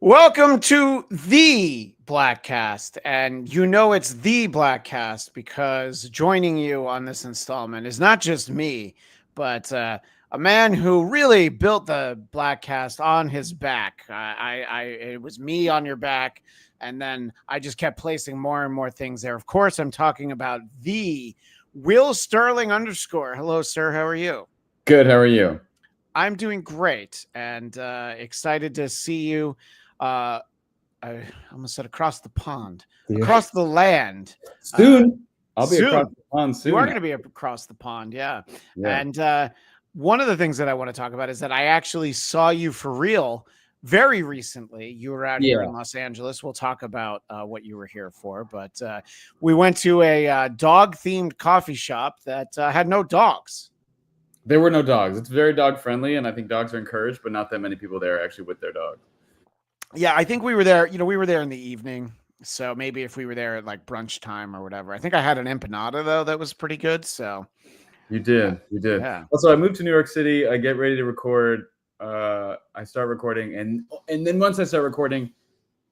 Welcome to the Bladtcast, and you know it's the Bladtcast because joining you on this installment is not just me, but a man who really built the Bladtcast on his back. It was me on your back, and then I just kept placing more and more things there. Of course, I'm talking about the Will Sterling underscore. Hello, sir. How are you? Good. How are you? I'm doing great and excited to see you. Uh, I almost said across the pond, Yeah. across the land. Uh, Soon. I'll be across soon. the pond You are soon. going to be across the pond, yeah. Yeah. And one of the things that I want to talk about is that I actually saw you for real very recently. You were out here in Yeah. Los Angeles. We'll talk about what you were here for, but we went to a dog-themed coffee shop that had no dogs. There were no dogs. It's very dog friendly, and I think dogs are encouraged, but not that many people there actually with their dogs. Yeah, I think we were there. We were there in the evening. So maybe if we were there at like brunch time or whatever. I think I had an empanada though that was pretty good. So You did. You did. yeah. Also, I moved to New York City. I get ready to record. I start recording, and then once I start recording,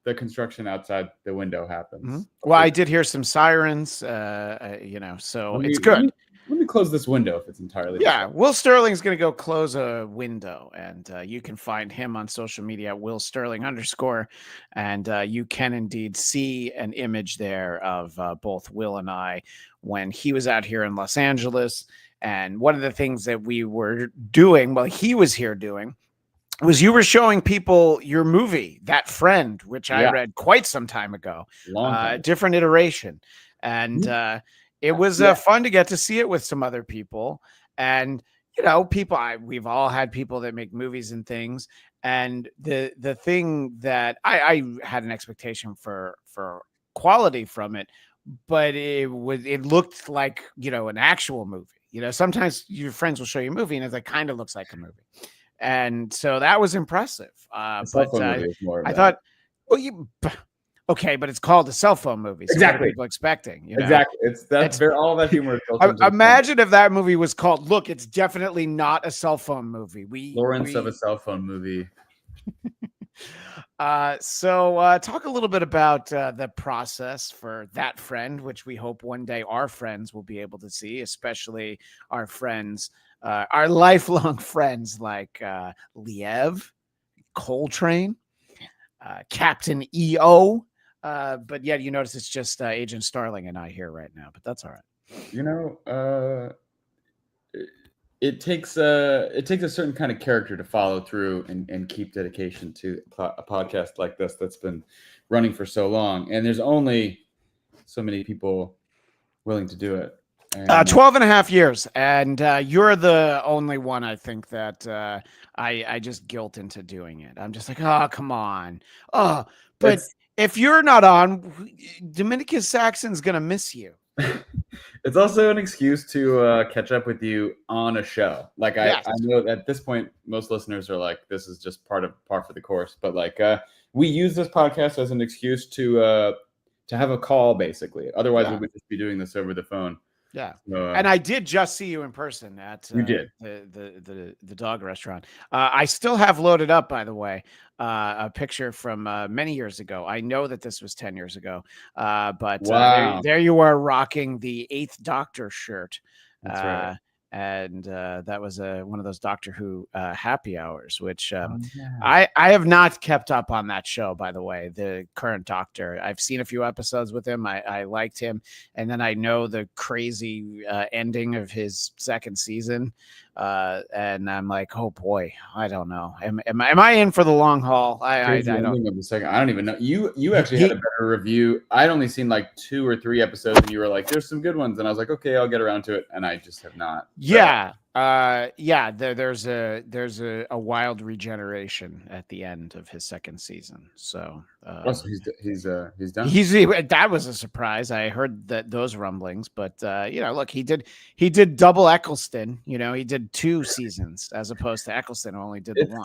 the construction outside the window happens. Mm-hmm. Well, I did hear some sirens. So it's good. Let me close this window if it's entirely. Yeah, Will Sterling's going to go close a window, and you can find him on social media at Will Sterling _, and you can indeed see an image there of both Will and I when he was out here in Los Angeles. And one of the things that we were doing while he was here doing was you were showing people your movie, That Friend, which I read quite some time ago, different iteration, and it was fun to get to see it with some other people. And we've all had people that make movies and things, and the thing that I had an expectation for quality from it, but it looked like an actual movie. Sometimes your friends will show you a movie and it kind of looks like a movie. And so that was impressive. But I thought, well, okay, but it's called a cell phone movie. So exactly. What are people expecting? Exactly. It's all that humor. Imagine if that movie was called, look, it's definitely not a cell phone movie. Lawrence of a cell phone movie. So talk a little bit about the process for That Friend, which we hope one day our friends will be able to see, especially our friends, our lifelong friends like Liev, Coltrane, Captain EO. But yeah, you notice it's just Agent Starling and I here right now, but that's all right. It takes a certain kind of character to follow through and keep dedication to a podcast like this that's been running for so long, and there's only so many people willing to do it. 12 and a half years, and you're the only one I think that I just guilt into doing it. I'm just like, oh, come on. But if you're not on, Dominicus Saxon's gonna miss you. It's also an excuse to catch up with you on a show. Like I know at this point most listeners are like, this is just par for the course. But like we use this podcast as an excuse to have a call, basically. Otherwise, we would just be doing this over the phone. Yeah, and I did just see you in person at you did the dog restaurant. I still have loaded up, by the way, a picture from many years ago. I know that this was 10 years ago, but wow. there you are rocking the 8th Doctor shirt. That's right. And that was one of those Doctor Who happy hours, which I have not kept up on that show, by the way. The current Doctor, I've seen a few episodes with him. I liked him, and then I know the crazy ending of his second season, and I'm like, oh boy, I don't know. Am I in for the long haul? I don't even know. You actually had a better review. I'd only seen like 2 or 3 episodes, and you were like, "There's some good ones," and I was like, "Okay, I'll get around to it," and I just have not. Yeah. There's a wild regeneration at the end of his second season. So he's done. That was a surprise. I heard those rumblings, but look, he did double Eccleston. He did 2 seasons as opposed to Eccleston who only did the 1.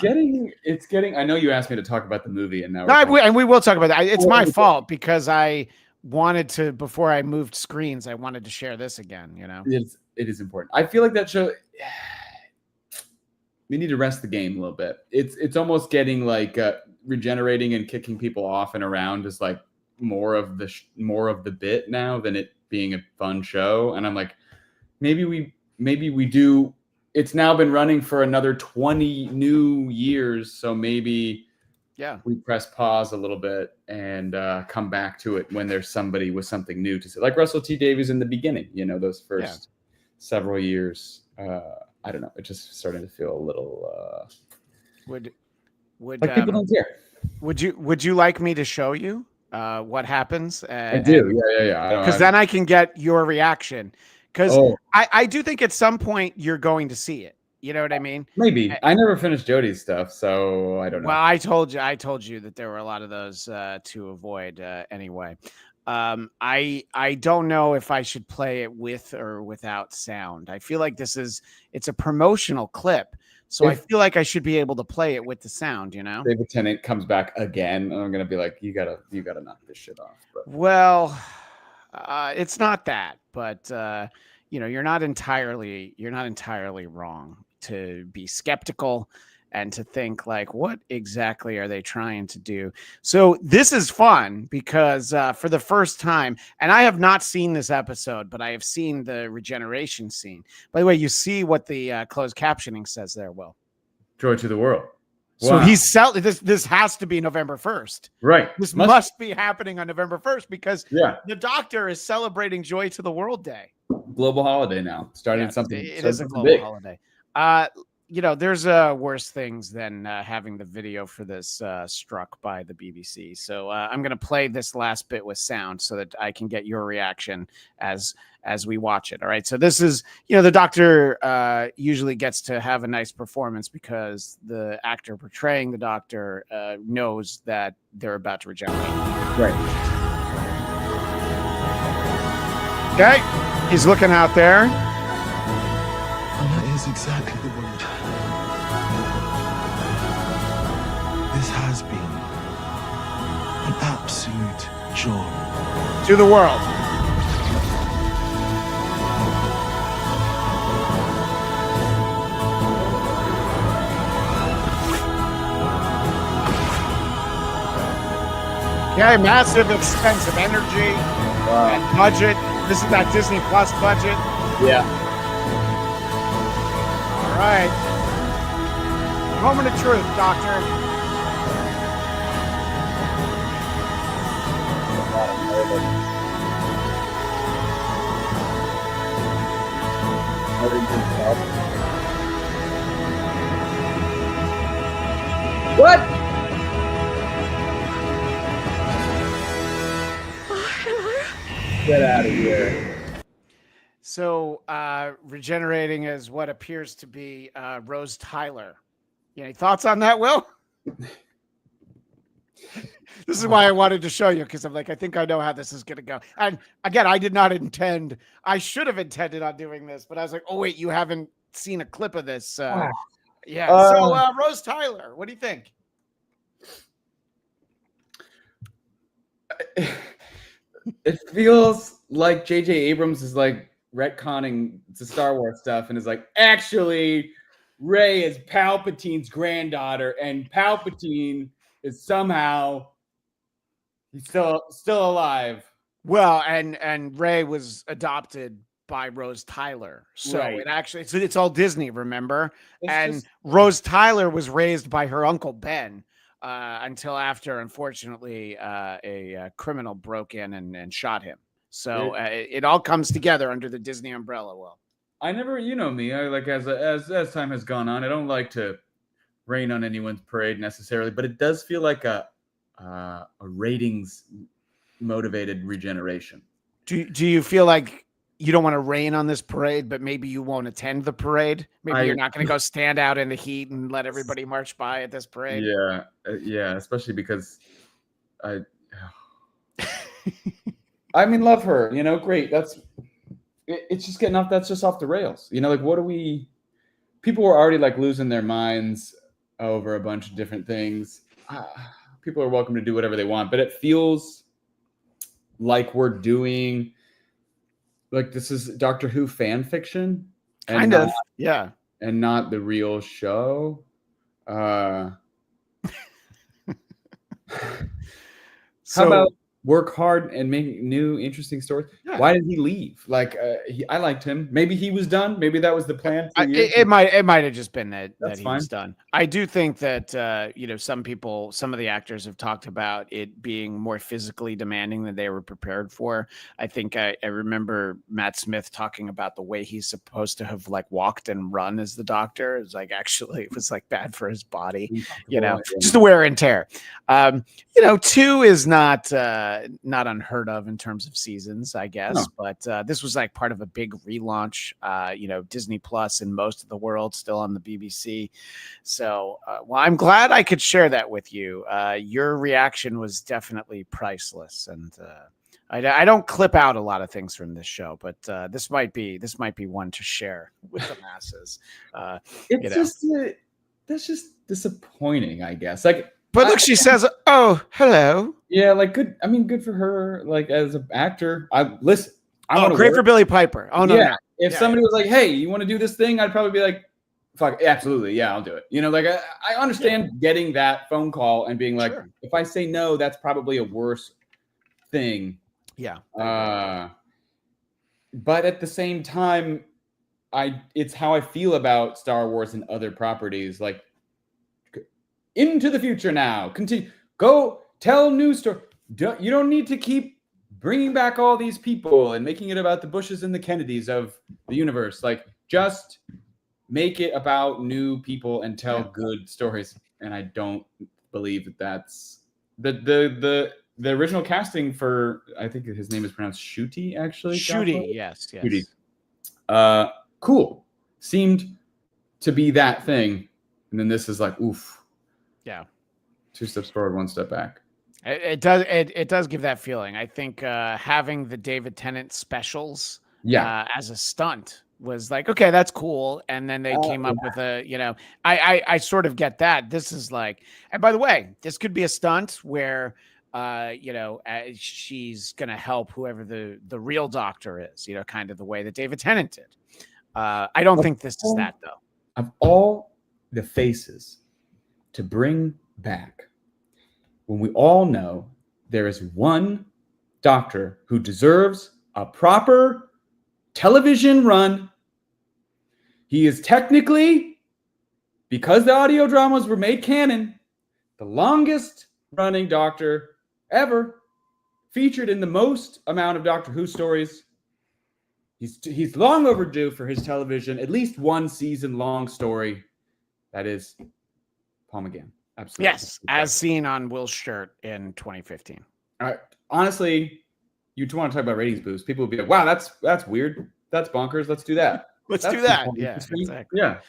It's getting. I know you asked me to talk about the movie, and now we will talk about that. It's my fault because I wanted to, before I moved screens, I wanted to share this again. It is important. I feel like that show, we need to rest the game a little bit. It's almost getting like regenerating and kicking people off and around is like more of the bit now than it being a fun show. And I'm like, maybe we do. It's now been running for another 20 new years, so maybe we press pause a little bit and come back to it when there's somebody with something new to say, like Russell T Davies in the beginning, those first several years. I don't know, it just started to feel a little would like people don't care. Would you like me to show you what happens? I do. Yeah. Because then I can get your reaction. Because I do think at some point you're going to see it. You know what I mean? Maybe. I never finished Jody's stuff, so I don't know. Well, I told you that there were a lot of those to avoid anyway. I don't know if I should play it with or without sound. I feel like it's a promotional clip. So I feel like I should be able to play it with the sound, David Tennant comes back again, and I'm gonna be like, you gotta knock this shit off. But. Well, it's not that, but you're not entirely wrong to be skeptical and to think like, what exactly are they trying to do? So this is fun because for the first time, and I have not seen this episode, but I have seen the regeneration scene. By the way, you see what the closed captioning says there, Will. Joy to the world. Wow. So he's selling this. This has to be November 1st. Right. This must be happening on November 1st because the doctor is celebrating Joy to the World Day. Global holiday now. Something. It is a global holiday. There's worse things than having the video for this struck by the BBC. So I'm going to play this last bit with sound so that I can get your reaction as we watch it. All right. So this is, the doctor usually gets to have a nice performance because the actor portraying the doctor knows that they're about to regenerate. Right. Okay. He's looking out there. And that is exactly the word. This has been an absolute joy. To the world. Okay, massive expense of energy and budget. This is that Disney Plus budget. Yeah. All right. Moment of truth, Doctor. What? Get out of here. So, regenerating is what appears to be Rose Tyler. Any thoughts on that, Will? This is why I wanted to show you, because I'm like, I think I know how this is going to go. And again, I should have intended on doing this, but I was like, oh, wait, you haven't seen a clip of this. Yeah. So, Rose Tyler, what do you think? It feels like J.J. Abrams is like retconning the Star Wars stuff and is like, actually, Rey is Palpatine's granddaughter, and Palpatine is somehow he's still alive. Well, and Rey was adopted by Rose Tyler, so right. It's all Disney, remember? Rose Tyler was raised by her uncle Ben. Until after, unfortunately, a criminal broke in and shot him. So it all comes together under the Disney umbrella. Will, I never, me. I like as time has gone on, I don't like to rain on anyone's parade necessarily, but it does feel like a ratings motivated regeneration. Do you feel like you don't want to rain on this parade, but maybe you won't attend the parade? Maybe you're not going to go stand out in the heat and let everybody march by at this parade. Yeah, especially because love her. Great. It's just getting off. That's just off the rails. What do we? People were already like losing their minds over a bunch of different things. People are welcome to do whatever they want, but it feels like we're doing. Like this is Doctor Who fan fiction, kind of, yeah, and not the real show. How about work hard and make new interesting stories? Yeah. Why did he leave? Like, I liked him. Maybe he was done. Maybe that was the plan. It might have just been that he fine. was done. I do think that some of the actors have talked about it being more physically demanding than they were prepared for. I think I remember Matt Smith talking about the way he's supposed to have like walked and run as the Doctor. It was like actually it was like bad for his body, just the wear and tear. 2 is not unheard of in terms of seasons, I guess. No. But this was like part of a big relaunch. Disney Plus in most of the world, still on the BBC. So, I'm glad I could share that with you. Your reaction was definitely priceless, and I don't clip out a lot of things from this show, but this might be one to share with the masses. That's just disappointing, I guess. Like. But look, she says, "Oh, hello." Yeah, like good. I mean, good for her. Like as an actor, I want great for Billie Piper. Oh no, yeah. If somebody was like, "Hey, you want to do this thing?" I'd probably be like, "Fuck, absolutely, yeah, I'll do it." Like I understand getting that phone call and being like, if I say no, that's probably a worse thing. Yeah. But at the same time, it's how I feel about Star Wars and other properties, like. Into the future now. Continue. Go tell news story. You don't need to keep bringing back all these people and making it about the Bushes and the Kennedys of the universe. Like, just make it about new people and tell good stories. And I don't believe that's the original casting for. I think his name is pronounced Shuti. Actually, Shuti. Yes. Shuti. Cool. Seemed to be that thing, and then this is like, oof. Yeah. 2 steps forward, 1 step back. It does give that feeling. I think having the David Tennant specials as a stunt was like, okay, that's cool. And then they came up with I sort of get that. This is like, and by the way, this could be a stunt where she's going to help whoever the real Doctor is, kind of the way that David Tennant did. I don't think this is that though. Of all the faces to bring back, when we all know there is one Doctor who deserves a proper television run. He is technically, because the audio dramas were made canon, the longest running Doctor ever, featured in the most amount of Doctor Who stories. He's long overdue for his television, at least 1 season long story. That is Paul McGann. Absolutely. Yes, as seen on Will's shirt in 2015. Honestly, you want to talk about ratings boost. People would be like, wow, that's weird. That's bonkers. Let's do that. Let's do that. Yeah, exactly. Yeah.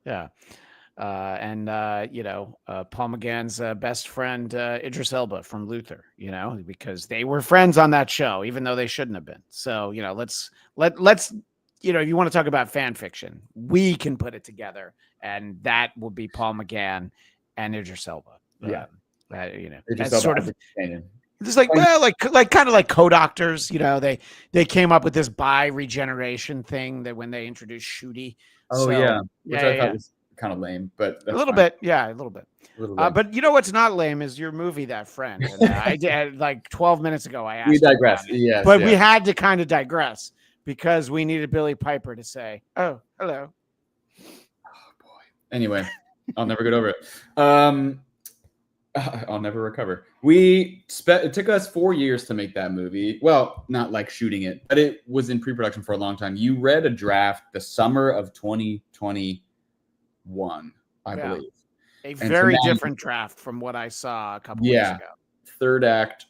Yeah. Paul McGann's best friend, Idris Elba from Luther, because they were friends on that show, even though they shouldn't have been. So, let's if you want to talk about fan fiction, we can put it together, and that will be Paul McGann and Idris Elba. Yeah. That's sort of it's like, kind of like co-doctors, they came up with this bi-regeneration thing that when they introduced Shuti. Which I thought was kind of lame, but a little bit. Yeah, a little bit. But what's not lame is your movie, That Friend. And, I did like 12 minutes ago. I asked. We digress. Yes, but we had to kind of digress because we needed Billie Piper to say, "Oh, hello." Oh boy. Anyway, I'll never get over it. I'll never recover. It took us 4 years to make that movie. Well, not like shooting it, but it was in pre-production for a long time. You read a draft the summer of 2021, I believe. A very different draft from what I saw a couple weeks ago. Third act,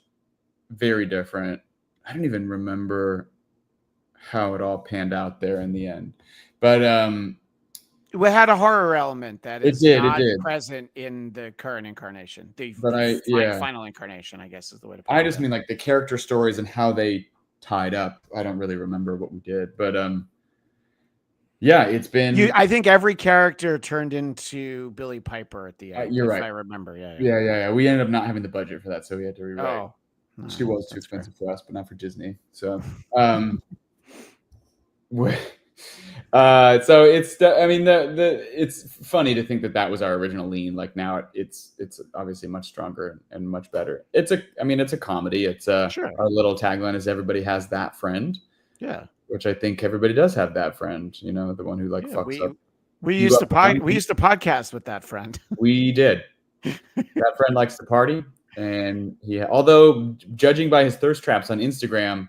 very different. I don't even remember how it all panned out there in the end. But it had a horror element that is not present in the current incarnation. The final incarnation, I guess, is the way to put it. I just mean like the character stories and how they tied up. I don't really remember what we did, but it's been. I think every character turned into Billie Piper at the end. You're right. I remember. Yeah. We ended up not having the budget for that, so we had to rewrite. Oh, she was too expensive for us, but not for Disney. So, So it's, I mean, it's funny to think that was our original lean. Like now it's obviously much stronger and much better. It's a comedy. It's Sure. Our little tagline is everybody has that friend. Yeah. Which I think everybody does have that friend, you know, the one who like fucks up. We used to podcast with that friend. We did. That friend likes to party. And although judging by his thirst traps on Instagram,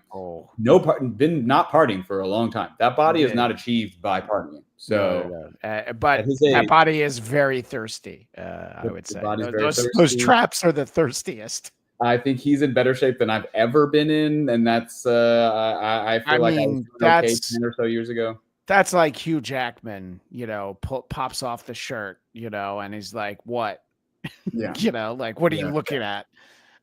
been not partying for a long time. That body is not achieved by partying. So, but that body is very thirsty. I would say those traps are the thirstiest. I think he's in better shape than I've ever been in, and that's I feel like I was okay 10 or so years ago. That's like Hugh Jackman, you know, pops off the shirt, you know, and he's like, "What?" Yeah. You know, like, what are you looking at?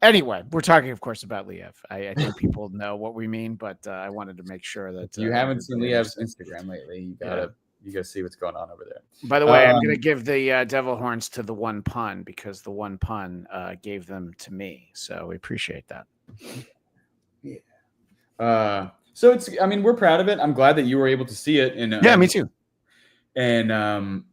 Anyway, we're talking, of course, about Liev. I think people know what we mean, but I wanted to make sure that you haven't seen Liev's Instagram lately. You gotta see what's going on over there. By the way, I'm gonna give the devil horns to the one pun because the one pun gave them to me, so we appreciate that. Yeah. So I mean, we're proud of it. I'm glad that you were able to see it. And yeah, me too. And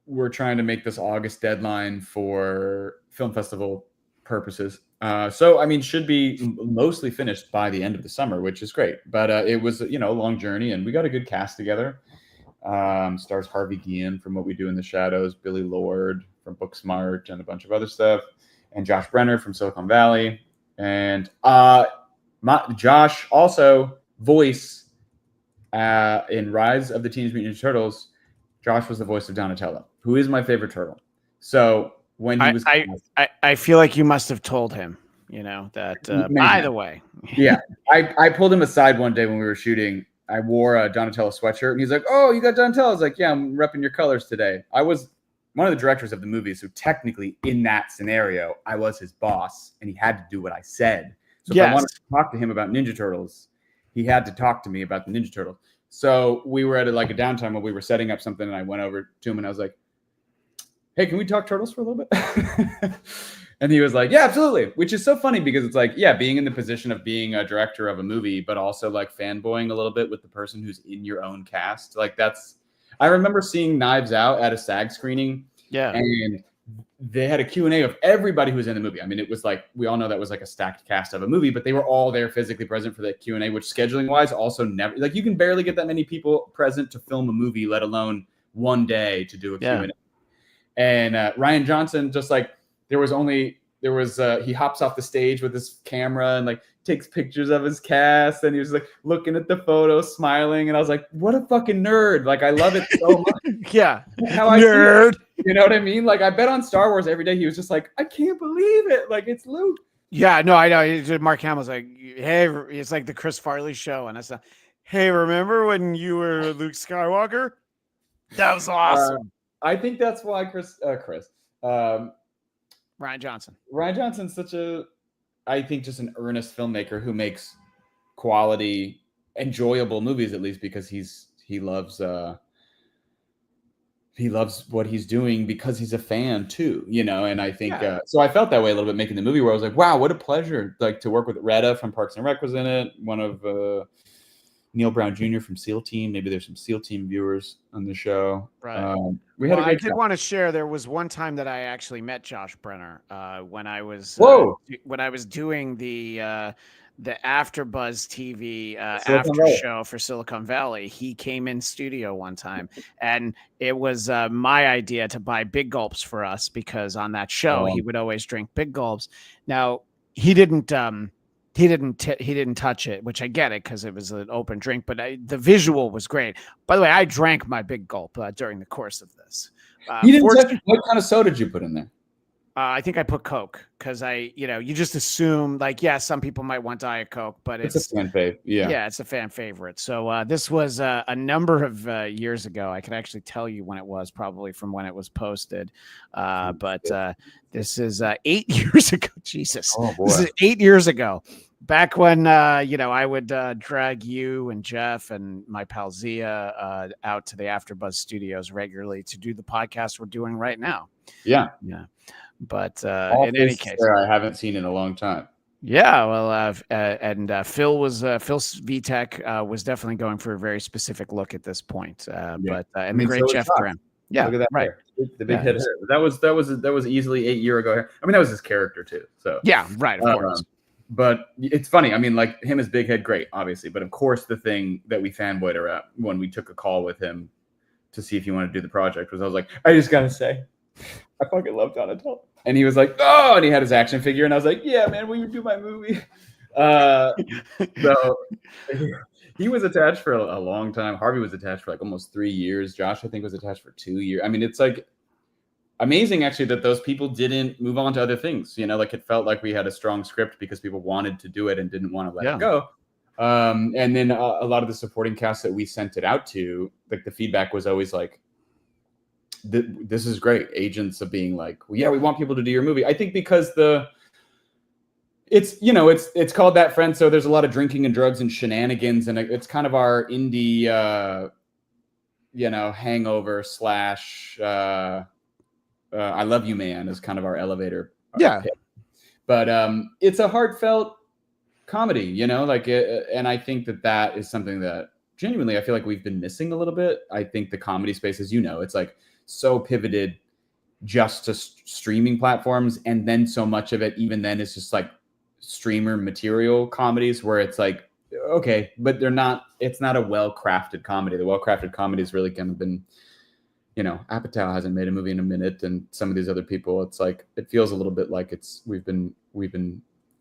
we're trying to make this August deadline for film festival purposes. So, I mean, should be mostly finished by the end of the summer, which is great. But it was, a long journey, and we got a good cast together. Stars Harvey Guillen from What We Do in the Shadows, Billy Lord from Booksmart, and a bunch of other stuff, and Josh Brenner from Silicon Valley. And Josh also voice in Rise of the Teenage Mutant Ninja Turtles. Josh was the voice of Donatello, who is my favorite turtle. So when he was, I feel like you must have told him, that. By the way, yeah, I pulled him aside one day when we were shooting. I wore a Donatello sweatshirt, and he's like, "Oh, you got Donatello?" I was like, "Yeah, I'm repping your colors today." I was one of the directors of the movie, so technically, in that scenario, I was his boss, and he had to do what I said. So if I wanted to talk to him about Ninja Turtles, he had to talk to me about the Ninja Turtles. So we were at a downtime when we were setting up something, and I went over to him and I was like, "Hey, can we talk Turtles for a little bit?" And he was like, "Yeah, absolutely." Which is so funny because it's like, yeah, being in the position of being a director of a movie, but also like fanboying a little bit with the person who's in your own cast. Like I remember seeing Knives Out at a SAG screening. Yeah. And they had a Q&A of everybody who was in the movie. I mean, it was like, we all know that was like a stacked cast of a movie, but they were all there physically present for that Q&A, which scheduling wise also never, like you can barely get that many people present to film a movie, let alone one day to do a Q&A. And Rian Johnson, just like he hops off the stage with his camera and like takes pictures of his cast, and he was like looking at the photo, smiling, and I was like, what a fucking nerd. Like I love it so much. Yeah. How I nerd. You know what I mean? Like I bet on Star Wars every day he was just like, I can't believe it. Like it's Luke. Yeah, no, I know. Mark Hamill's like, hey, it's like the Chris Farley show. And I said, hey, remember when you were Luke Skywalker? That was awesome. I think that's why Ryan Johnson. Ryan Johnson's such I think just an earnest filmmaker who makes quality, enjoyable movies, at least because he loves what he's doing because he's a fan too, and I think so I felt that way a little bit making the movie, where I was like, wow, what a pleasure like to work with Retta from Parks and Rec was in it, one of Neil Brown Jr. from SEAL Team. Maybe there's some SEAL Team viewers on the show. Right. I did want to share. There was one time that I actually met Josh Brenner when I was doing the AfterBuzz TV after show for Silicon Valley. He came in studio one time, and it was my idea to buy big gulps for us because on that show he would always drink big gulps. Now he didn't touch it, which I get it because it was an open drink, but the visual was great. By the way, I drank my big gulp during the course of this. You didn't touch, what kind of soda did you put in there? I think I put Coke because you just assume some people might want Diet Coke, but it's a fan fave. Yeah, it's a fan favorite. So this was a number of years ago. I can actually tell you when it was, probably from when it was posted. But this is 8 years ago. Jesus, oh boy, this is 8 years ago. Back when I would drag you and Jeff and my pal Zia out to the AfterBuzz studios regularly to do the podcast we're doing right now. Yeah. But in any case, I haven't seen in a long time. Yeah, well, and Phil VTech was definitely going for a very specific look at this point, but I and the mean, great so is Jeff Josh. Graham. Yeah, Look at that right. hair, the big Yeah, head hair. That was easily 8 years ago. I mean, that was his character too. So yeah, right. Of course. But it's funny. I mean, like him as Big Head, great, obviously. But of course, the thing that we fanboyed around when we took a call with him to see if he wanted to do the project was I was like, I just gotta say, I fucking love Donatello. And he was like, oh, and he had his action figure, and I was like, yeah, man, will you do my movie? So he was attached for a long time. Harvey was attached for like almost 3 years. Josh, I think, was attached for 2 years. I mean, it's like amazing actually that those people didn't move on to other things. Like it felt like we had a strong script because people wanted to do it and didn't want to let it go. And then a lot of the supporting cast that we sent it out to, like the feedback was always like, this is great. Agents of being like, well, yeah, we want people to do your movie. I think because it's called That Friend, so there's a lot of drinking and drugs and shenanigans, and it's kind of our indie hangover slash I Love You Man is kind of our elevator pick. But it's a heartfelt comedy, and I think that is something that genuinely I feel like we've been missing a little bit. I think the comedy space, as it's like so pivoted just to streaming platforms, and then so much of it even then is just like streamer material comedies where it's like, okay, but it's not a well-crafted comedy. The well-crafted comedy has really kind of been, Apatow hasn't made a movie in a minute, and some of these other people, it's like it feels a little bit like we've been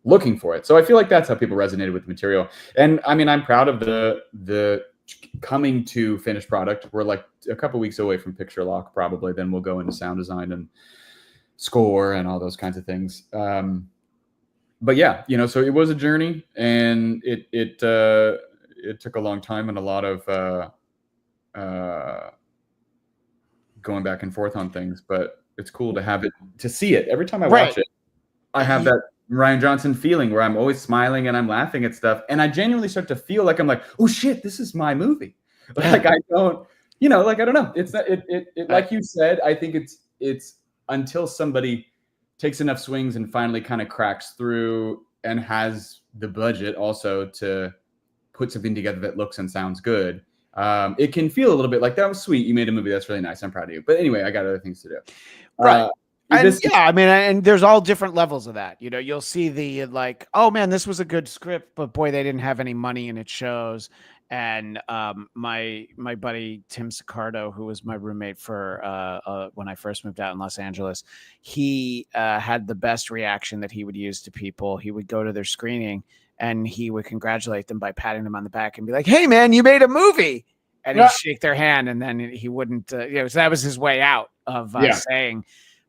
looking for it. So I feel like that's how people resonated with the material. And I mean, I'm proud of the coming to finished product. We're like a couple weeks away from picture lock, probably. Then we'll go into sound design and score and all those kinds of things. But yeah, so it was a journey, and it took a long time and a lot of going back and forth on things. But it's cool to see it every time I watch it. I have that Rian Johnson feeling where I'm always smiling and I'm laughing at stuff, and I genuinely start to feel like I'm like, oh shit, this is my movie. Like I don't, like I don't know. It's not it like you said. I think it's until somebody takes enough swings and finally kind of cracks through and has the budget also to put something together that looks and sounds good. It can feel a little bit like, that was sweet. You made a movie. That's really nice. I'm proud of you. But anyway, I got other things to do. Right. And there's all different levels of that. You'll see the like, oh man, this was a good script, but boy, they didn't have any money and it shows. And my buddy Tim Sicardo, who was my roommate for when I first moved out in Los Angeles, he had the best reaction that he would use to people. He would go to their screening and he would congratulate them by patting them on the back and be like, "Hey man, you made a movie." And he'd shake their hand, and then he wouldn't. So that was his way out of saying,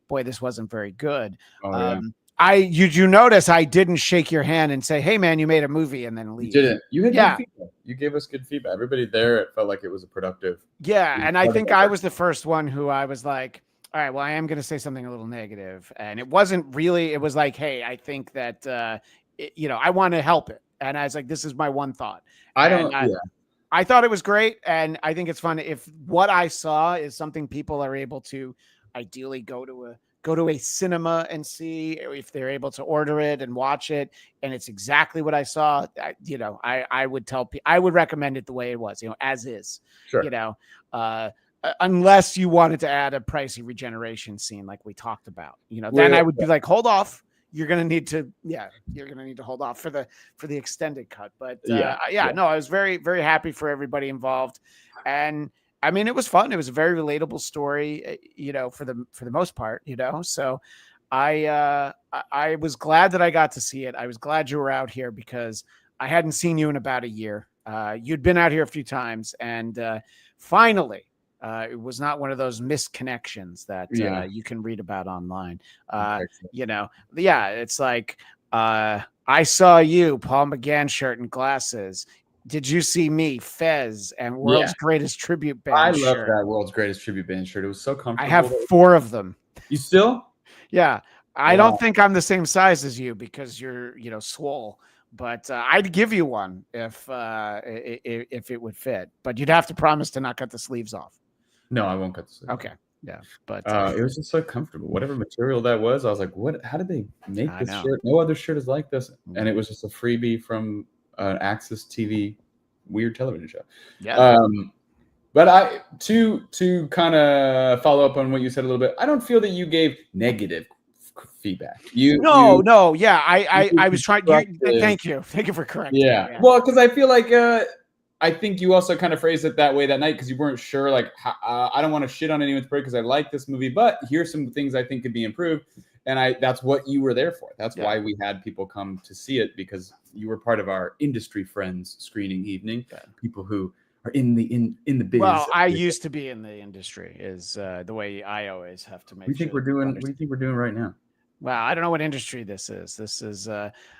boy, this wasn't very good. You notice I didn't shake your hand and say, hey man, you made a movie, and then leave. You didn't. You had good feedback. You gave us good feedback. Everybody there, it felt like it was a productive. Yeah. And I think I was the first one who I was like, all right, well, I am going to say something a little negative. And it wasn't really, it was like, hey, I think that, I want to help it. And I was like, this is my one thought. I thought it was great. And I think it's fun if what I saw is something people are able to ideally go to a cinema and see, if they're able to order it and watch it, and it's exactly what I saw. I would tell people, I would recommend it the way it was, as is. Sure. Unless you wanted to add a pricey regeneration scene like we talked about, then I would be like, hold off. You're gonna need to hold off for the extended cut. But no, I was very, very happy for everybody involved, and I mean, it was fun. It was a very relatable story, for the most part, So I was glad that I got to see it. I was glad you were out here because I hadn't seen you in about a year. You'd been out here a few times, and finally, it was not one of those missed connections that you can read about online. It's like I saw you, Paul McGann shirt and glasses. Did you see me, Fez, and World's Greatest Tribute Band I shirt? love that World's Greatest Tribute Band shirt. It was so comfortable. I have 4 of them. You still? Yeah. I don't think I'm the same size as you because you're, swole. But I'd give you one if it would fit. But you'd have to promise to not cut the sleeves off. No, I won't cut the sleeves. Okay. Yeah, but it was just so comfortable. Whatever material that was, I was like, "What? How did they make I this know. shirt? No other shirt is like this." And it Mhm. was just a freebie from an Access TV weird television show. Yeah. But to kind of follow up on what you said a little bit, I don't feel that you gave negative feedback. No. Yeah, You I was trying. constructive. Thank you. Thank you for correcting me. Yeah. Yeah. Well, because I feel like I think you also kind of phrased it that way that night because you weren't sure. Like, I don't want to shit on anyone's parade because I like this movie, but here's some things I think could be improved. And that's what you were there for. That's why we had people come to see it, because you were part of our industry friends screening evening. Yeah. People who are in the biz. Well, I used to be in the industry. Is the way I always have to make. What do you think we're doing right now? Well, I don't know what industry this is. This is,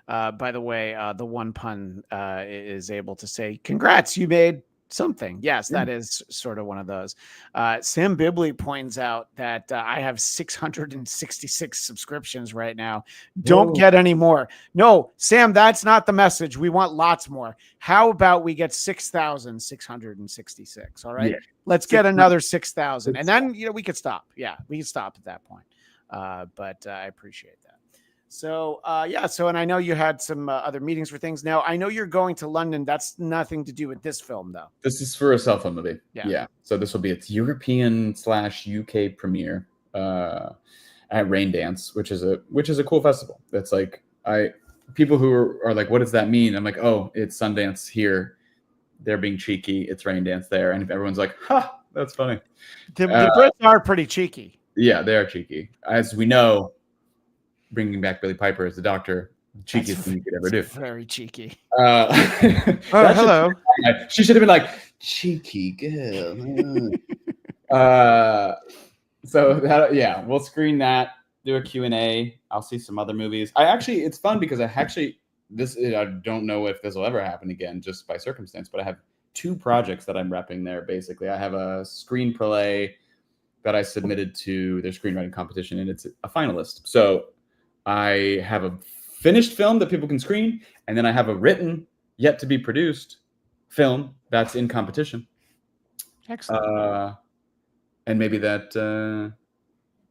by the way, the one pun is able to say, "Congrats, you made something." Yes, that is sort of one of those. Sam Bibley points out that I have 666 subscriptions right now. Don't get any more. No, Sam, that's not the message. We want lots more. How about we get 6,666? All right, let's get another 6,000, and then we could stop. Yeah, we can stop at that point. But I appreciate that. So, and I know you had some other meetings for things. Now, I know you're going to London. That's nothing to do with this film, though. This is for a cell phone movie. Yeah. So this will be its European/UK premiere at Raindance, which is a cool festival. That's like people who are like, what does that mean? I'm like, oh, it's Sundance here. They're being cheeky. It's Raindance there, and everyone's like, ha, that's funny. The Brits are pretty cheeky. Yeah, they are cheeky. As we know, bringing back Billy Piper as the Doctor, cheekiest thing you could ever do. Very cheeky. Hello. She should have been like, cheeky girl. We'll screen that, do a Q&A. I'll see some other movies. It's fun because I don't know if this will ever happen again just by circumstance, but I have 2 projects that I'm repping there, basically. I have a screenplay that I submitted to their screenwriting competition, and it's a finalist. So I have a finished film that people can screen, and then I have a written, yet to be produced film that's in competition. Excellent. And maybe that, I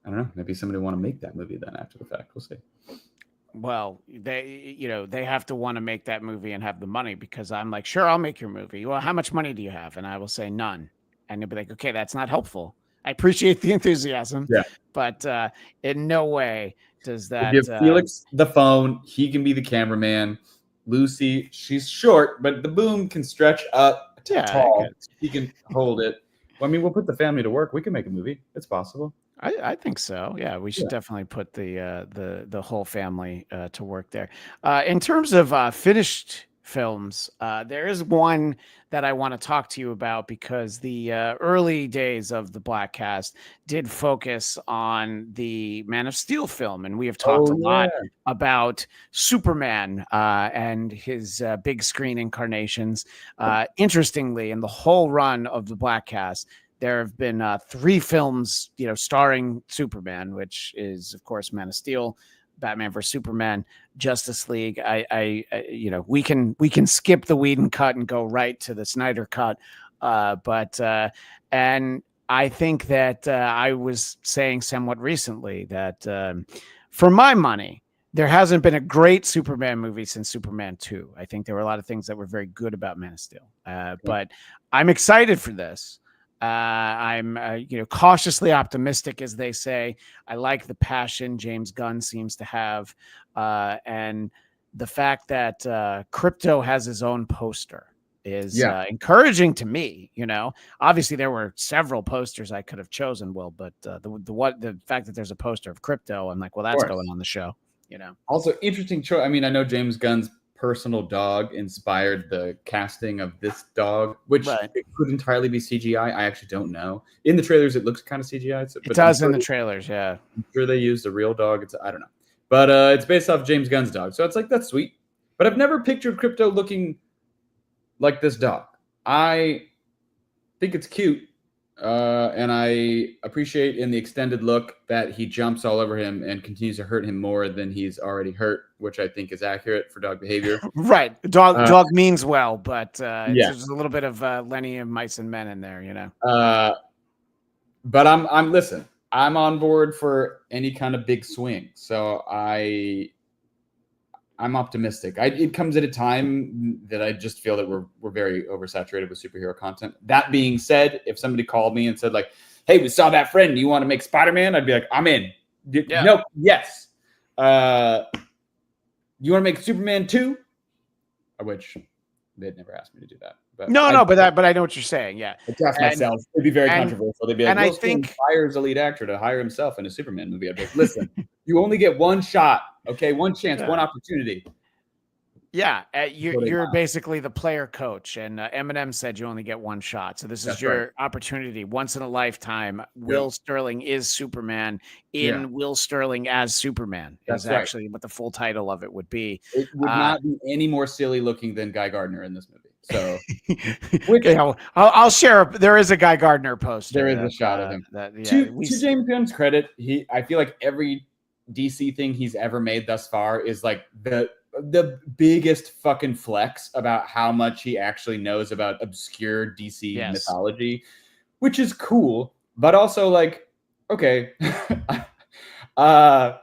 don't know, maybe somebody want to make that movie then after the fact. We'll see. Well, they have to want to make that movie and have the money, because I'm like, sure, I'll make your movie. Well, how much money do you have? And I will say none. And they'll be like, okay, that's not helpful. I appreciate the enthusiasm, but in no way does that. Give Felix the phone. He can be the cameraman. Lucy, she's short, but the boom can stretch up to tall. He can hold it. Well, I mean, we'll put the family to work. We can make a movie. It's possible. I think so. Yeah, we should definitely put the whole family to work there. In terms of finished films, there is one that I want to talk to you about, because the early days of the Bladtcast did focus on the Man of Steel film, and we have talked a lot about Superman and his big screen incarnations. Interestingly, in the whole run of the Bladtcast, there have been 3 films, starring Superman, which is, of course, Man of Steel, Batman vs Superman, Justice League. We can skip the Whedon cut and go right to the Snyder cut. And I think that I was saying somewhat recently that for my money, there hasn't been a great Superman movie since Superman 2. I think there were a lot of things that were very good about Man of Steel. But I'm excited for this. I'm cautiously optimistic, as they say. I like the passion James Gunn seems to have, and the fact that Crypto has his own poster is encouraging to me. Obviously there were several posters I could have chosen, Will, but the fact that there's a poster of Crypto, I'm like, well, that's going on the show. Also interesting choice. I mean, I know James Gunn's personal dog inspired the casting of this dog, which it could entirely be CGI. I actually don't know. In the trailers, it looks kind of CGI. It does in the trailers, yeah. I'm sure they used a real dog. I don't know. But it's based off James Gunn's dog. So it's like, that's sweet. But I've never pictured Crypto looking like this dog. I think it's cute. And I appreciate in the extended look that he jumps all over him and continues to hurt him more than he's already hurt, which I think is accurate for dog behavior. Right. Dog means well, but there's a little bit of Lenny and Mice and Men in there, But listen, I'm on board for any kind of big swing. So I'm optimistic. It comes at a time that I just feel that we're very oversaturated with superhero content. That being said, if somebody called me and said like, "Hey, we saw that friend. Do you want to make Spider-Man?" I'd be like, "I'm in." Yeah. No, yes. You want to make Superman 2? Which they'd never asked me to do that. But but I know what you're saying. Yeah. Adjust myself. It'd be very controversial. They'd be like, and I think hires a lead actor to hire himself in a Superman movie. I'd be like, listen, you only get one shot, okay? One chance, one opportunity. Yeah, you're basically the player coach, and Eminem said you only get one shot. So this is your opportunity, once in a lifetime. Will Sterling is Superman in Will Sterling as Superman. That's actually what the full title of it would be. It would not be any more silly looking than Guy Gardner in this movie. So, I'll share. There is a Guy Gardner poster. There is a shot of him. To James Gunn's credit, I feel like every DC thing he's ever made thus far is like the biggest fucking flex about how much he actually knows about obscure DC mythology, which is cool, but also like, okay, the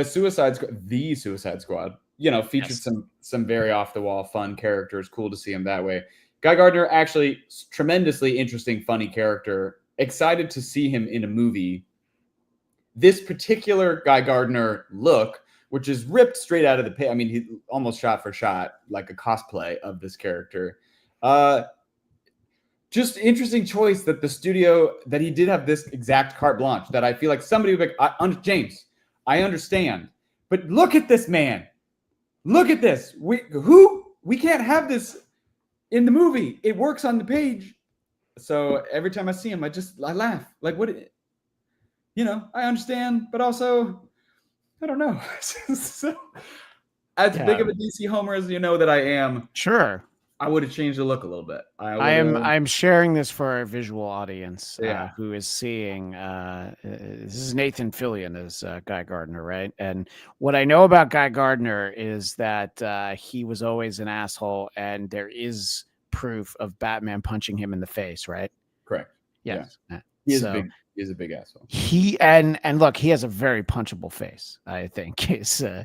Suicide Squad, featured some very off the wall fun characters. Cool to see him that way. Guy Gardner, actually tremendously interesting, funny character. Excited to see him in a movie. This particular Guy Gardner look, which is ripped straight out of the pit. I mean, he almost shot for shot, like a cosplay of this character. Just interesting choice that the studio, that he did have this exact carte blanche, that I feel like somebody would be like, James, I understand, but look at this man. Look at this. We can't have this in the movie. It works on the page. So every time I see him, I laugh. Like, what? I understand, but also, I don't know. So, as big of a DC homer as you know that I am, sure, I would have changed the look a little bit. I'm sharing this for our visual audience who is seeing. This is Nathan Fillion as Guy Gardner, right? And what I know about Guy Gardner is that he was always an asshole, and there is proof of Batman punching him in the face, right? Correct. Yes. Yeah. He is a big asshole. He and look, he has a very punchable face. I think it's the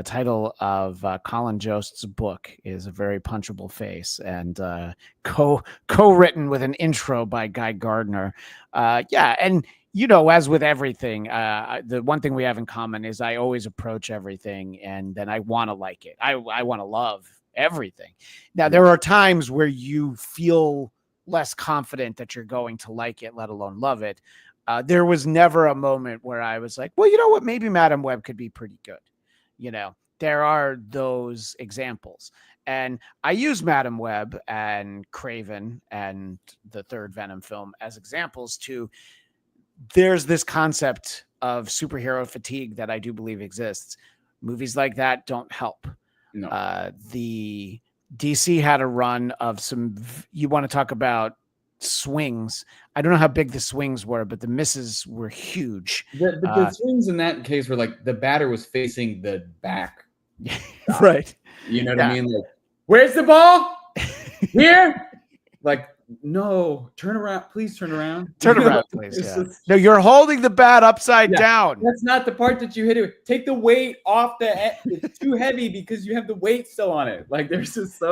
title of Colin Jost's book is A Very Punchable Face, and co-written with an intro by Guy Gardner. And as with everything, the one thing we have in common is I always approach everything, and then I want to like it. I want to love everything. Now there are times where you feel less confident that you're going to like it, let alone love it. There was never a moment where I was like, well, you know what? Maybe Madam Web could be pretty good. There are those examples. And I use Madam Web and Craven and the third Venom film as examples there's this concept of superhero fatigue that I do believe exists. Movies like that don't help. No. The DC had a run of you want to talk about swings. I don't know how big the swings were, but the misses were huge. The swings in that case were like the batter was facing the back. Right. You know what I mean? Like, where's the ball? Here? Like, no, turn around. Please turn around. Turn around, please. Yeah. No, you're holding the bat upside down. That's not the part that you hit it with. Take the weight off it's too heavy because you have the weight still on it. Like, there's just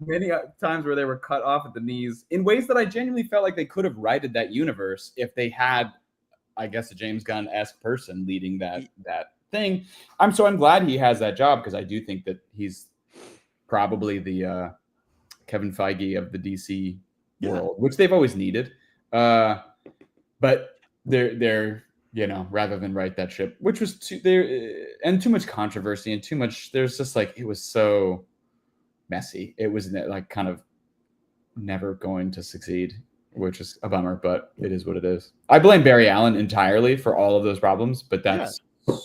many times where they were cut off at the knees in ways that I genuinely felt like they could have righted that universe if they had, I guess, a James Gunn-esque person leading that thing. I'm glad he has that job, because I do think that he's probably the Kevin Feige of the DC world, which they've always needed. But they're rather than right that ship, which was too much controversy and too much, there's just like, it was so messy. It was like kind of never going to succeed, which is a bummer, but it is what it is. I blame Barry Allen entirely for all of those problems, but that's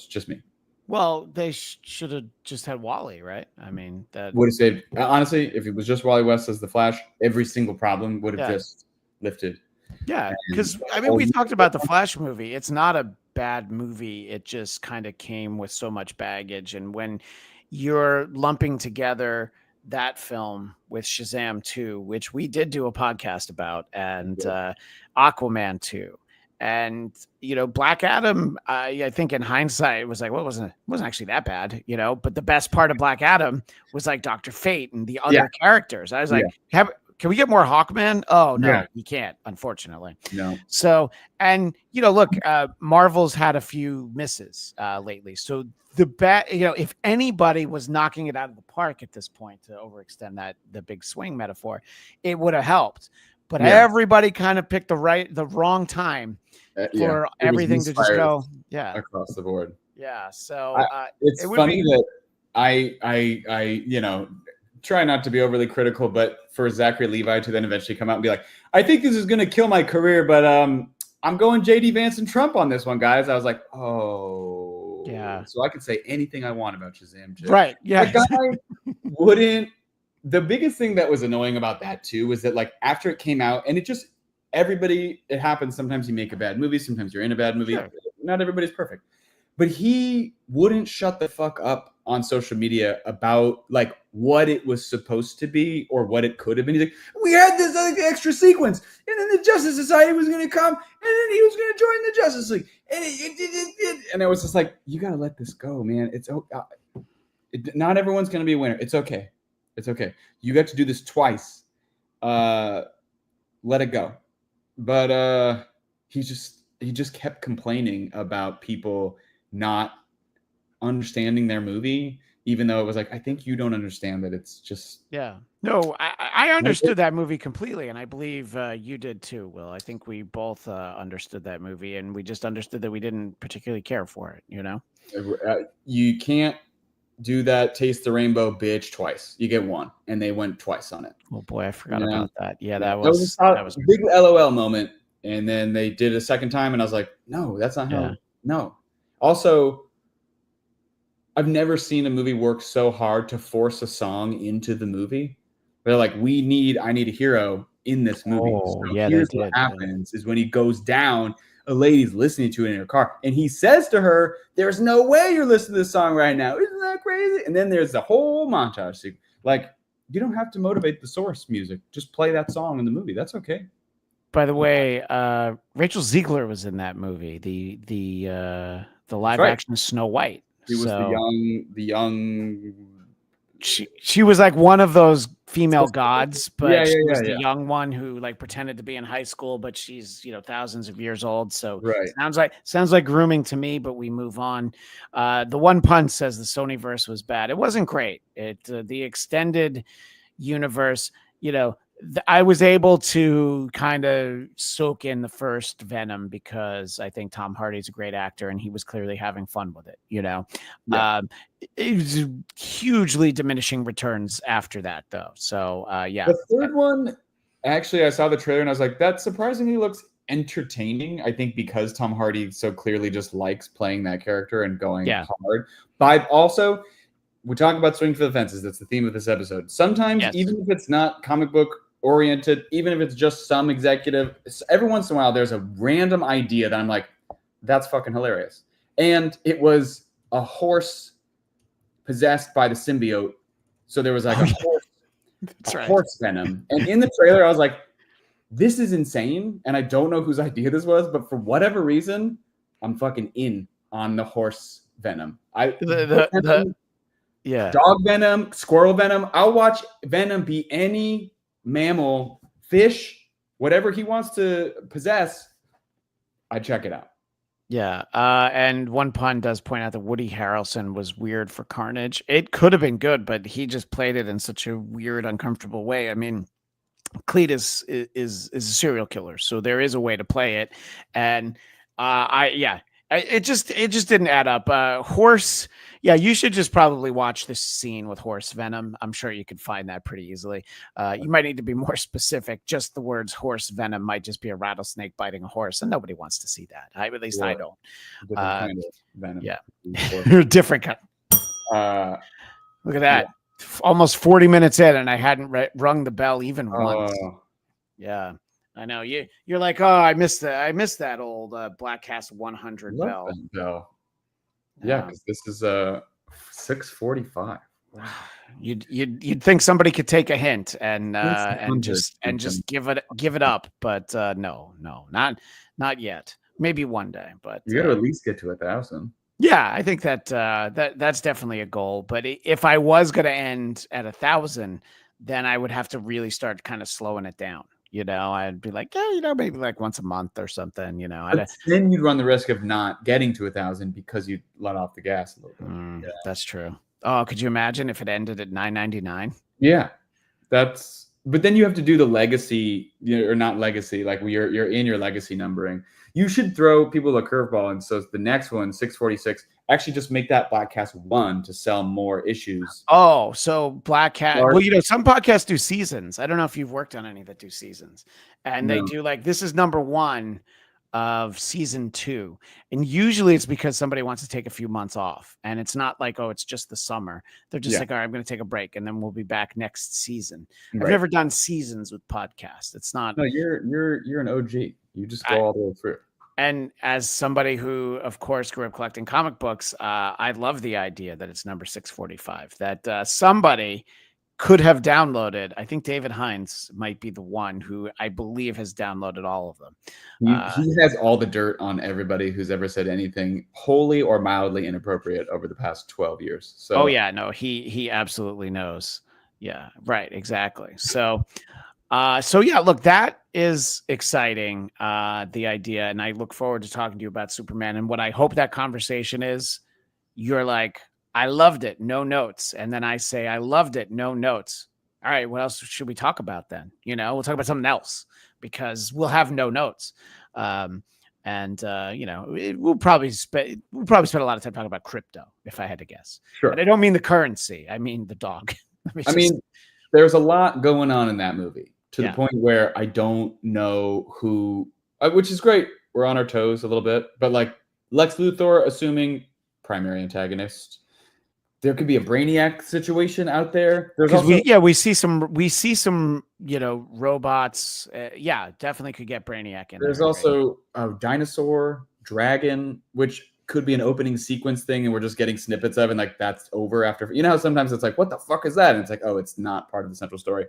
just me. Well, they should have just had Wally, right? I mean, that would have saved. Honestly, if it was just Wally West as the Flash, every single problem would have just lifted. Yeah, because we talked about the Flash movie. It's not a bad movie. It just kind of came with so much baggage, and when you're lumping together that film with Shazam 2, which we did do a podcast about, and Aquaman 2. And, Black Adam, I think in hindsight, it was like, well, it wasn't actually that bad, but the best part of Black Adam was like Dr. Fate and the other characters. I was like, can we get more Hawkman? Oh, no, you can't, unfortunately. No. So, and, look, Marvel's had a few misses lately. So if anybody was knocking it out of the park at this point, to overextend the big swing metaphor, it would have helped. But everybody kind of picked the wrong time for everything to just go across the board. Yeah. So it's funny that I try not to be overly critical, but for Zachary Levi to then eventually come out and be like, I think this is going to kill my career, but I'm going JD Vance and Trump on this one, guys. I was like, oh, yeah. So I could say anything I want about Shazam. Right. Yeah. The guy wouldn't. The biggest thing that was annoying about that too was that like after it came out, and it happens. Sometimes you make a bad movie. Sometimes you're in a bad movie. Sure. Not everybody's perfect. But he wouldn't shut the fuck up on social media about like what it was supposed to be or what it could have been. He's like, we had this extra sequence, and then the Justice Society was going to come, and then he was going to join the Justice League, and it was just like, you got to let this go, man. Not everyone's going to be a winner. It's okay. It's okay. You got to do this twice. Let it go. But he just kept complaining about people not understanding their movie, even though it was like, I think you don't understand that it's just no, I understood that movie completely, and I believe you did too, Will. I think we both understood that movie, and we just understood that we didn't particularly care for it. You can't do that taste the rainbow bitch twice. You get one, and they went twice on it. Oh boy, I forgot about that. Yeah, that was a big LOL moment, and then they did it a second time, and I was like, no, that's not how. No. Also, I've never seen a movie work so hard to force a song into the movie. They're like, I need a hero in this movie. Oh, so here's what happens is when he goes down, a lady's listening to it in her car, and he says to her, there's no way you're listening to this song right now. Isn't that crazy? And then there's the whole montage. Like, you don't have to motivate the source music. Just play that song in the movie. That's okay. By the way, Rachel Ziegler was in that movie, the live action Snow White. She was the young. She was like one of those female gods, but she was the yeah. young one who like pretended to be in high school, but she's thousands of years old. So right. sounds like grooming to me. But we move on. The One Punch says the Sonyverse was bad. It wasn't great. The extended universe, I was able to kind of soak in the first Venom because I think Tom Hardy's a great actor and he was clearly having fun with it. It was hugely diminishing returns after that, though. So, The third one, actually, I saw the trailer and I was like, that surprisingly looks entertaining. I think because Tom Hardy so clearly just likes playing that character and going hard. But also, we talk about swing for the fences. That's the theme of this episode. Sometimes, even if it's not comic book oriented, even if it's just some executive, every once in a while there's a random idea that I'm like, that's fucking hilarious. And it was a horse possessed by the symbiote, so there was like horse venom. And in the trailer I was like, this is insane, and I don't know whose idea this was, but for whatever reason I'm fucking in on the horse venom. Dog venom, squirrel venom. I'll watch Venom be any mammal, fish, whatever he wants to possess. I check it out. Yeah. And One Pun does point out that Woody Harrelson was weird for Carnage. It could have been good, but he just played it in such a weird, uncomfortable way. I mean, Cletus is a serial killer, so there is a way to play it. And it just didn't add up. Horse. Yeah, you should just probably watch this scene with horse venom. I'm sure you could find that pretty easily. You might need to be more specific. Just the words horse venom might just be a rattlesnake biting a horse, and nobody wants to see that. At least I don't. Different kind of venom. Yeah, different kind. Look at that. Yeah. Almost 40 minutes in, and I hadn't rung the bell even once. Yeah. I know you're like, oh, I missed that old Bladtcast 100 bell. Yeah, because this is 6:45. You'd think somebody could take a hint and just give it up, but no, not yet. Maybe one day, but you got to at least get to 1,000. Yeah, I think that's definitely a goal. But if I was going to end at 1,000, then I would have to really start kind of slowing it down. I'd be like, maybe like once a month or something. Then you'd run the risk of not getting to 1,000 because you let off the gas a little bit. That's true. Oh, could you imagine if it ended at 9.99? Yeah, but then you have to do the legacy, or not legacy. Like you're in your legacy numbering. You should throw people a curveball, and so the next one, 646. Actually, just make that Bladtcast 1 to sell more issues. Oh, so Bladtcast. Well, some podcasts do seasons. I don't know if you've worked on any that do seasons, and they do like this is number 1 of season 2, and usually it's because somebody wants to take a few months off, and it's not like, oh, it's just the summer. They're just like, all right, I'm going to take a break, and then we'll be back next season. Right. I've never done seasons with podcasts. It's not. No, you're an OG. You just go all the way through. And as somebody who, of course, grew up collecting comic books, I love the idea that it's number 645. That somebody could have downloaded. I think David Hines might be the one who I believe has downloaded all of them. He has all the dirt on everybody who's ever said anything wholly or mildly inappropriate over the past 12 years. So, oh yeah, no, he absolutely knows. Yeah, right, exactly. So yeah, look, that is exciting. The idea, and I look forward to talking to you about Superman. And what I hope that conversation is, you're like, I loved it, no notes. And then I say, I loved it, no notes. All right, what else should we talk about then? We'll talk about something else because we'll have no notes. We'll probably spend a lot of time talking about crypto, if I had to guess. Sure. But I don't mean the currency. I mean the dog. I mean, there's a lot going on in that movie to the point where I don't know who, which is great. We're on our toes a little bit, but like Lex Luthor, assuming primary antagonist. There could be a Brainiac situation out there. Because we see some robots. Definitely could get Brainiac in. There's also a dinosaur, dragon, which could be an opening sequence thing, and we're just getting snippets of, and like that's over after. How sometimes it's like, what the fuck is that? And it's like, oh, it's not part of the central story.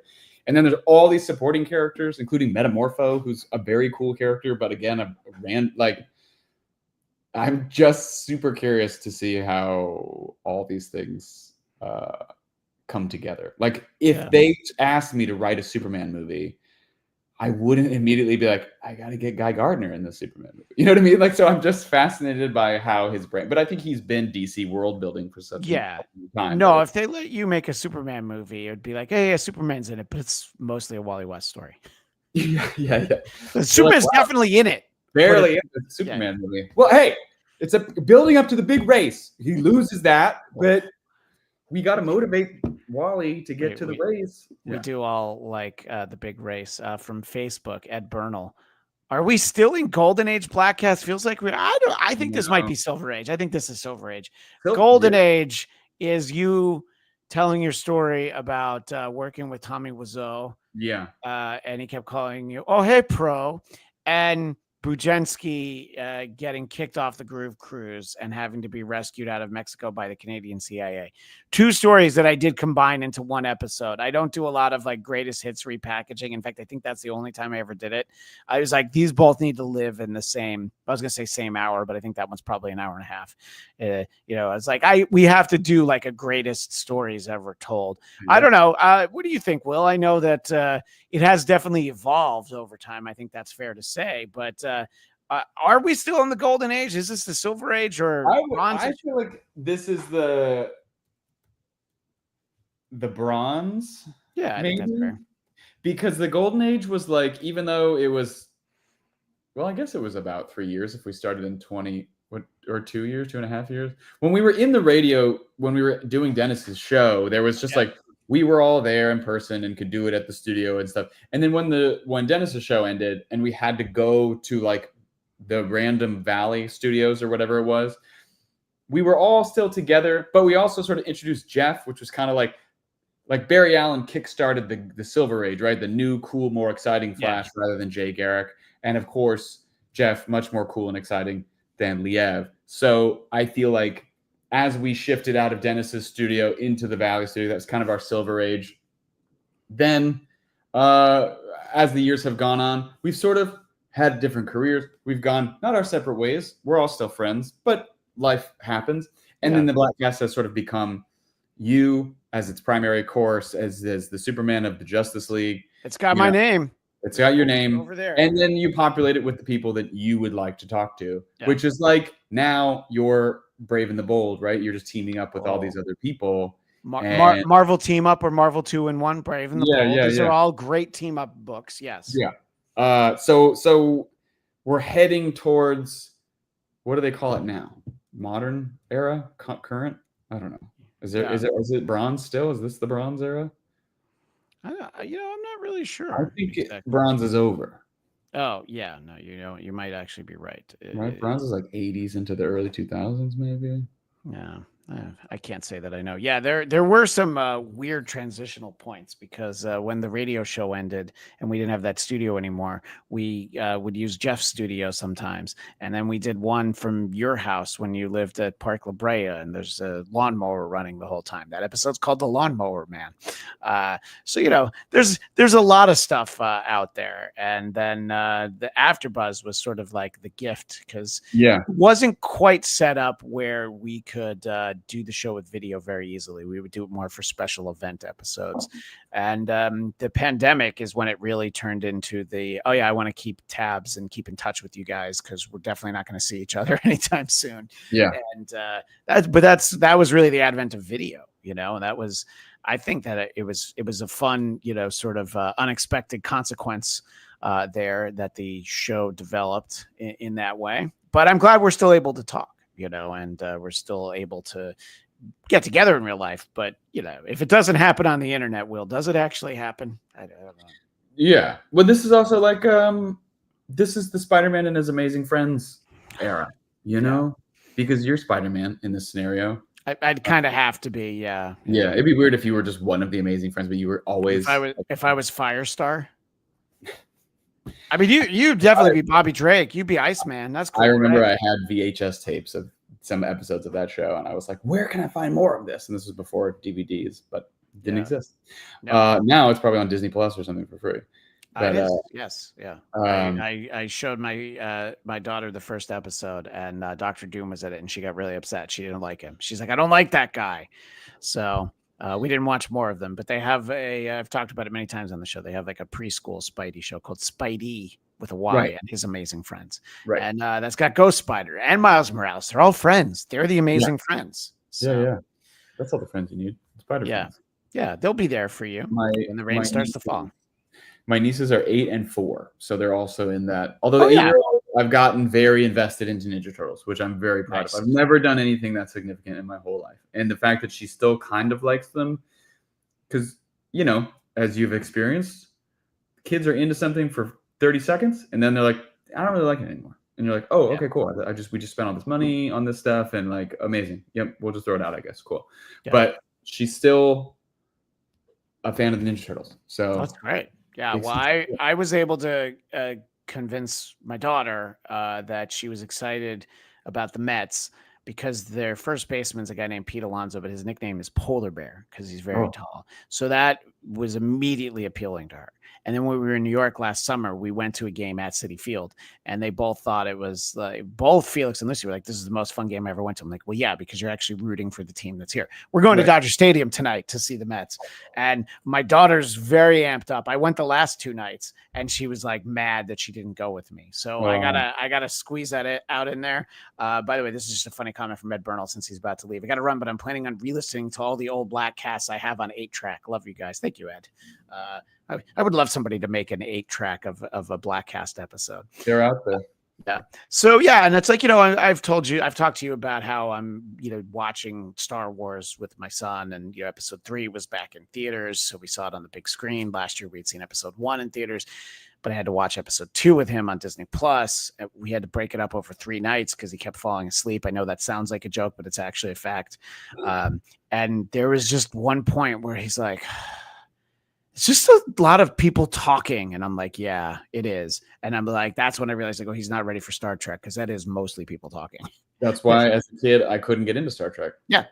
And then there's all these supporting characters, including Metamorpho, who's a very cool character, but again, I'm just super curious to see how all these things come together. Like, if they asked me to write a Superman movie, I wouldn't immediately be like, I got to get Guy Gardner in the Superman movie. You know what I mean? Like, so I'm just fascinated by how his brain, but I think he's been DC world building for such a long time. No, if they let you make a Superman movie, it would be like, hey, Superman's in it, but it's mostly a Wally West story. yeah. Superman's definitely in it. Barely in the Superman movie. Well, hey, it's a building up to the big race. He loses that, but we got to motivate Wally to get to the race. We do all like the big race from Facebook. Ed Bernal, are we still in Golden Age? Bladtcast feels like I think this might be Silver Age. I think this is Silver Age. Golden Age is you telling your story about working with Tommy Wiseau. Yeah, and he kept calling you, oh hey pro, and Bujenski getting kicked off the Groove Cruise and having to be rescued out of Mexico by the Canadian CIA. Two stories that I did combine into one episode. I don't do a lot of like greatest hits repackaging. In fact, I think that's the only time I ever did it. I was like, these both need to live in the same, I was going to say same hour, but I think that one's probably an hour and a half. It's like, we have to do like a greatest stories ever told. Yeah. I don't know. What do you think, Will? I know that it has definitely evolved over time. I think that's fair to say, but are we still in the Golden Age? Is this the Silver Age or Bronze? I feel like this is the Bronze. Yeah, I think that's fair. Because the Golden Age was like, even though it was, well, I guess it was about 3 years if we started in 2 years, 2.5 years. When we were in the radio, when we were doing Dennis's show, there was just like, we were all there in person and could do it at the studio and stuff. And then when Dennis's show ended and we had to go to like the Random Valley Studios or whatever it was, we were all still together, but we also sort of introduced Jeff, which was kind of like Barry Allen kickstarted the Silver Age, right? The new, cool, more exciting Flash rather than Jay Garrick. And of course, Jeff, much more cool and exciting than Liev. So I feel like as we shifted out of Dennis's studio into the Valley studio, that's kind of our silver age. Then, as the years have gone on, we've sort of had different careers. We've gone not our separate ways. We're all still friends, but life happens. And then the Bladtcast has sort of become you as its primary course, as the Superman of the Justice League. It's got my name. It's got your name over there. And then you populate it with the people that you would like to talk to, which is like now you're Brave and the Bold, right? You're just teaming up with all these other people. Marvel Team Up or Marvel 2-in-1, Brave and the Bold. Yeah, These are all great team up books. Yes. Yeah. So we're heading towards, what do they call it now? Modern era? Current? I don't know. Is it bronze still? Is this the bronze era? I'm not really sure. I think bronze is over. Oh yeah, no, you might actually be right. Right, bronze is like 80s into the early 2000s, maybe. Yeah, I can't say that I know. Yeah, there were some weird transitional points because when the radio show ended and we didn't have that studio anymore, we would use Jeff's studio sometimes, and then we did one from your house when you lived at Park La Brea, and there's a lawnmower running the whole time. That episode's called The Lawnmower Man. So there's a lot of stuff out there, and then the AfterBuzz was sort of like the gift because it wasn't quite set up where we could do the show with video very easily. We would do it more for special event episodes. And the pandemic is when it really turned into I want to keep tabs and keep in touch with you guys because we're definitely not going to see each other anytime soon. Yeah. And that was really the advent of video, and that was, I think that it was a fun, sort of unexpected consequence there that the show developed in that way. But I'm glad we're still able to talk. And we're still able to get together in real life. But, if it doesn't happen on the internet, does it actually happen? I don't know. Yeah. Well, this is also like, this is the Spider-Man and His Amazing Friends era, because you're Spider-Man in this scenario. I'd kind of have to be. Yeah. Yeah. It'd be weird if you were just one of the Amazing Friends, but you were always. If I was Firestar. I mean, you'd definitely be Bobby Drake. You'd be Iceman. That's cool. I remember I had VHS tapes of some episodes of that show, and I was like, where can I find more of this? And this was before DVDs, but it didn't exist. No. Now it's probably on Disney Plus or something for free. But, yes. Yeah. I showed my daughter the first episode, and Dr. Doom was at it, and she got really upset. She didn't like him. She's like, I don't like that guy. So we didn't watch more of them, but they have I've talked about it many times on the show. They have like a preschool Spidey show called Spidey with a Y and His Amazing Friends. Right. And that's got Ghost Spider and Miles Morales. They're all friends. They're the Amazing Friends. So, yeah. That's all the friends you need. Spider friends. Yeah. They'll be there for you when the rain starts to fall. My nieces are 8 and 4. So they're also in that. Although the 8-year-old, I've gotten very invested into Ninja Turtles, which I'm very proud of. I've never done anything that significant in my whole life. And the fact that she still kind of likes them, because, as you've experienced, kids are into something for 30 seconds, and then they're like, I don't really like it anymore. And you're like, oh, okay, cool. We just spent all this money on this stuff, and like, amazing. Yep, we'll just throw it out, I guess. Cool. Yeah. But she's still a fan of the Ninja Turtles. So that's great. Yeah, well, I was able to convince my daughter that she was excited about the Mets because their first baseman's a guy named Pete Alonso, but his nickname is Polar Bear because he's very tall. So that was immediately appealing to her. And then when we were in New York last summer, we went to a game at Citi Field, and they both thought it was like, both Felix and Lucy were like, this is the most fun game I ever went to. I'm like, well, yeah, because you're actually rooting for the team that's here. We're going to Dodger Stadium tonight to see the Mets. And my daughter's very amped up. I went the last 2 nights, and she was like mad that she didn't go with me. So I gotta squeeze that out in there. By the way, this is just a funny comment from Ed Bernal since he's about to leave. I got to run, but I'm planning on re-listening to all the old Bladtcasts I have on 8-track. Love you guys. Thank you, Ed. I would love somebody to make an 8-track of a Bladtcast episode. They're out there. Yeah. So and it's like, I've talked to you about how I'm, watching Star Wars with my son, and episode 3 was back in theaters. So we saw it on the big screen. Last year we'd seen episode 1 in theaters, but I had to watch episode 2 with him on Disney Plus. We had to break it up over 3 nights because he kept falling asleep. I know that sounds like a joke, but it's actually a fact. And there was just one point where he's like, it's just a lot of people talking. And I'm like, yeah, it is. And I'm like, that's when I realized, he's not ready for Star Trek because that is mostly people talking. That's why, as a kid, I couldn't get into Star Trek. Yeah.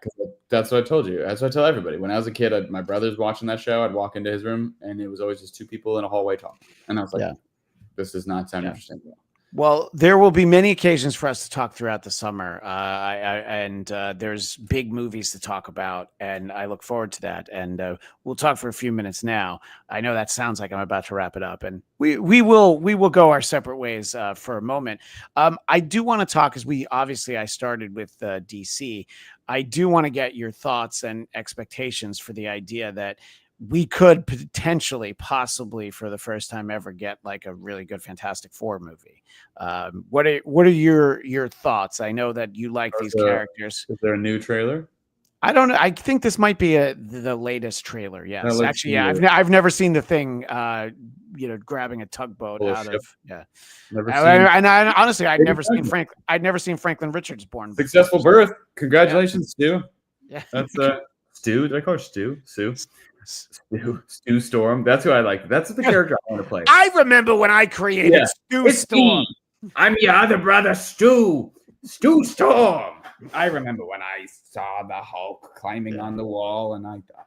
That's what I told you. That's what I tell everybody. When I was a kid, my brother's watching that show. I'd walk into his room, and it was always just two people in a hallway talking. And I was like, this does not sound interesting. Well, there will be many occasions for us to talk throughout the summer, there's big movies to talk about, and I look forward to that. And we'll talk for a few minutes now. I know that sounds like I'm about to wrap it up, and we will go our separate ways for a moment. I do want to talk, because I started with DC. I do want to get your thoughts and expectations for the idea that we could possibly for the first time ever get like a really good Fantastic Four movie. What are your thoughts? I know that you like these characters. Is there a new trailer? I don't know. I think this might be the latest trailer. Yes, actually, yeah. I've never seen the thing. Grabbing a tugboat out of honestly, I'd never seen Franklin Richards born. Successful birth. Congratulations, Stu. Yeah, that's Stu. Did I call her Stu? Stu Storm. That's who I like. That's the character I want to play. I remember when I created Stu Storm. I'm your other brother, Stu Storm. I remember when I saw the Hulk climbing on the wall, and I thought,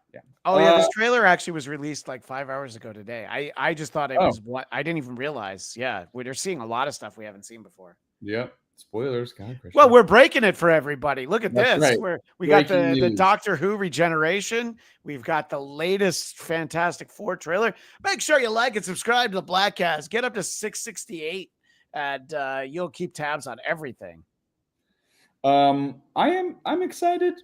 this trailer actually was released like 5 hours ago today. I just thought it was what I didn't even realize. Yeah, we're seeing a lot of stuff we haven't seen before. Yep. Spoilers, God. Christian. Well, we're breaking it for everybody. Look at this. Right. We got the Doctor Who regeneration. We've got the latest Fantastic Four trailer. Make sure you like and subscribe to the Bladtcast. Get up to 668, and you'll keep tabs on everything. I'm excited.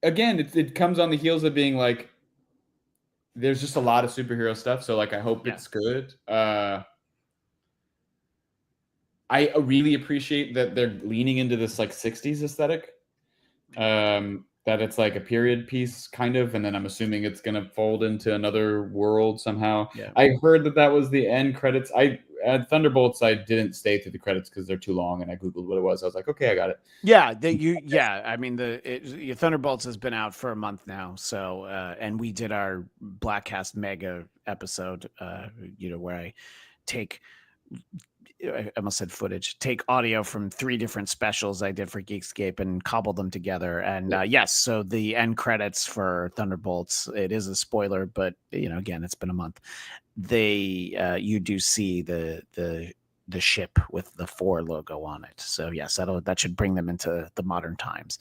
Again, it comes on the heels of being like, there's just a lot of superhero stuff. So like, I hope it's good. I really appreciate that they're leaning into this like 60s aesthetic. That it's like a period piece kind of, and then I'm assuming it's going to fold into another world somehow. Yeah. I heard that was the end credits. At Thunderbolts, I didn't stay through the credits because they're too long, and I Googled what it was. I was like, okay, I got it. Yeah. I mean, your Thunderbolts has been out for a month now. So, and we did our Bladtcast mega episode, where I almost said footage, take audio from 3 different specials I did for Geekscape and cobble them together. And yes, so the end credits for Thunderbolts, it is a spoiler, but again, it's been a month. You do see the ship with the 4 logo on it. So yes, that should bring them into the modern times.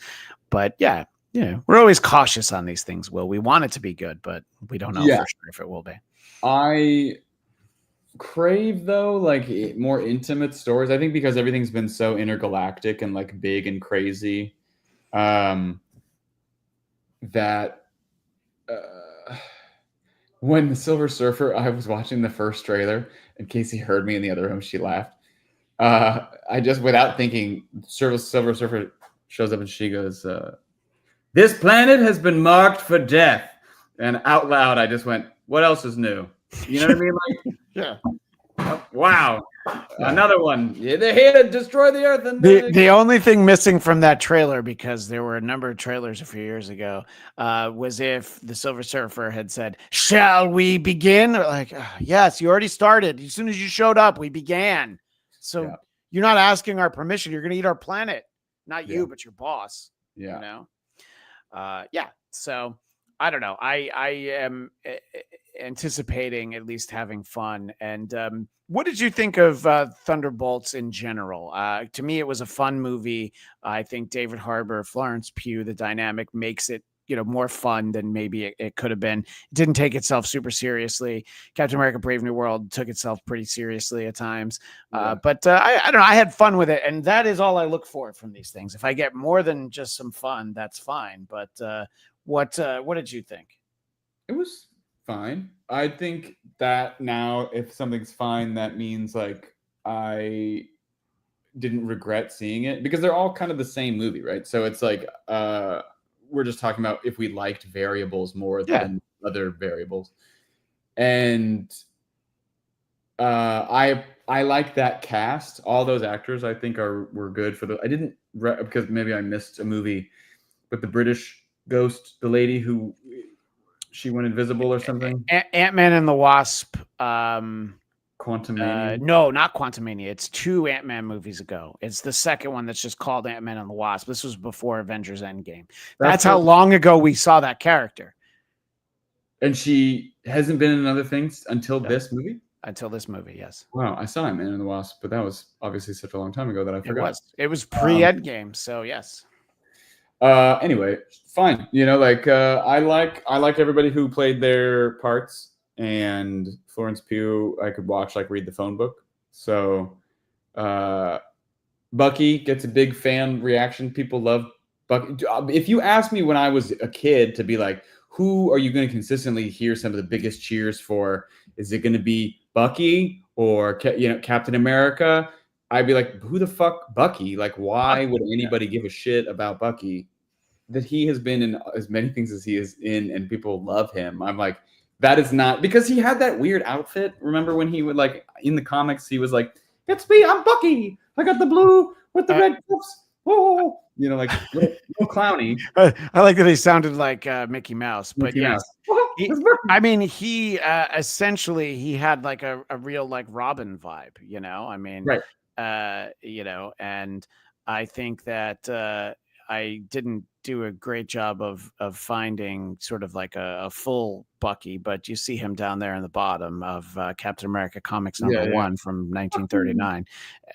But yeah, we're always cautious on these things. We want it to be good, but we don't know for sure if it will be. I crave though like more intimate stories. I think because everything's been so intergalactic and like big and crazy, that when the Silver Surfer, I was watching the first trailer, and Casey heard me in the other room. She laughed. I just, without thinking, Silver Surfer shows up and she goes, "This planet has been marked for death." And out loud, I just went, "What else is new?" You know what I mean? Like, yeah. Wow. Another one. They're here to destroy the Earth. And the only thing missing from that trailer, because there were a number of trailers a few years ago, was if the Silver Surfer had said, "Shall we begin?" Or like, yes, you already started. As soon as you showed up, we began. So you're not asking our permission. You're going to eat our planet. Not you, but your boss. Yeah. So I don't know. I am anticipating at least having fun. And what did you think of Thunderbolts in general? To me, it was a fun movie. I think David Harbour, Florence Pugh, the dynamic makes it more fun than maybe it could have been. It didn't take itself super seriously. Captain America Brave New World took itself pretty seriously at times. But I don't know. I had fun with it. And that is all I look for from these things. If I get more than just some fun, that's fine. But what did you think? It was fine. I think that now if something's fine, that means like I didn't regret seeing it, because they're all kind of the same movie, right? So it's like we're just talking about if we liked variables more than other variables. And I like that cast. All those actors I think were good for I didn't because maybe I missed a movie with the British ghost, the lady who she went invisible or something. Ant-Man and the Wasp. Quantumania? No, not Quantumania. It's 2 Ant-Man movies ago. It's the second one that's just called Ant-Man and the Wasp. This was before Avengers Endgame. That's how long ago we saw that character. And she hasn't been in another things until this movie? Until this movie, yes. Wow, I saw Ant-Man and the Wasp, but that was obviously such a long time ago that I forgot. It was pre-Endgame, so yes. Anyway, fine. You know, like I like everybody who played their parts, and Florence Pugh I could watch like read the phone book. So Bucky gets a big fan reaction. People love Bucky. If you asked me when I was a kid to be like, who are you going to consistently hear some of the biggest cheers for? Is it going to be Bucky or Captain America? I'd be like, who the fuck Bucky? Like, why would anybody give a shit about Bucky? That he has been in as many things as he is in, and people love him. I'm like, that is not because he had that weird outfit. Remember when he would like in the comics, he was like, "It's me, I'm Bucky. I got the blue with the red cuffs." Oh, you know, like little clowny. I like that he sounded like Mickey Mouse, but Mickey Mouse. I mean, he essentially he had like a real like Robin vibe, you know. I mean, right. You know, and I think that I didn't do a great job of finding sort of like a full Bucky, but you see him down there in the bottom of Captain America Comics number 1 from 1939.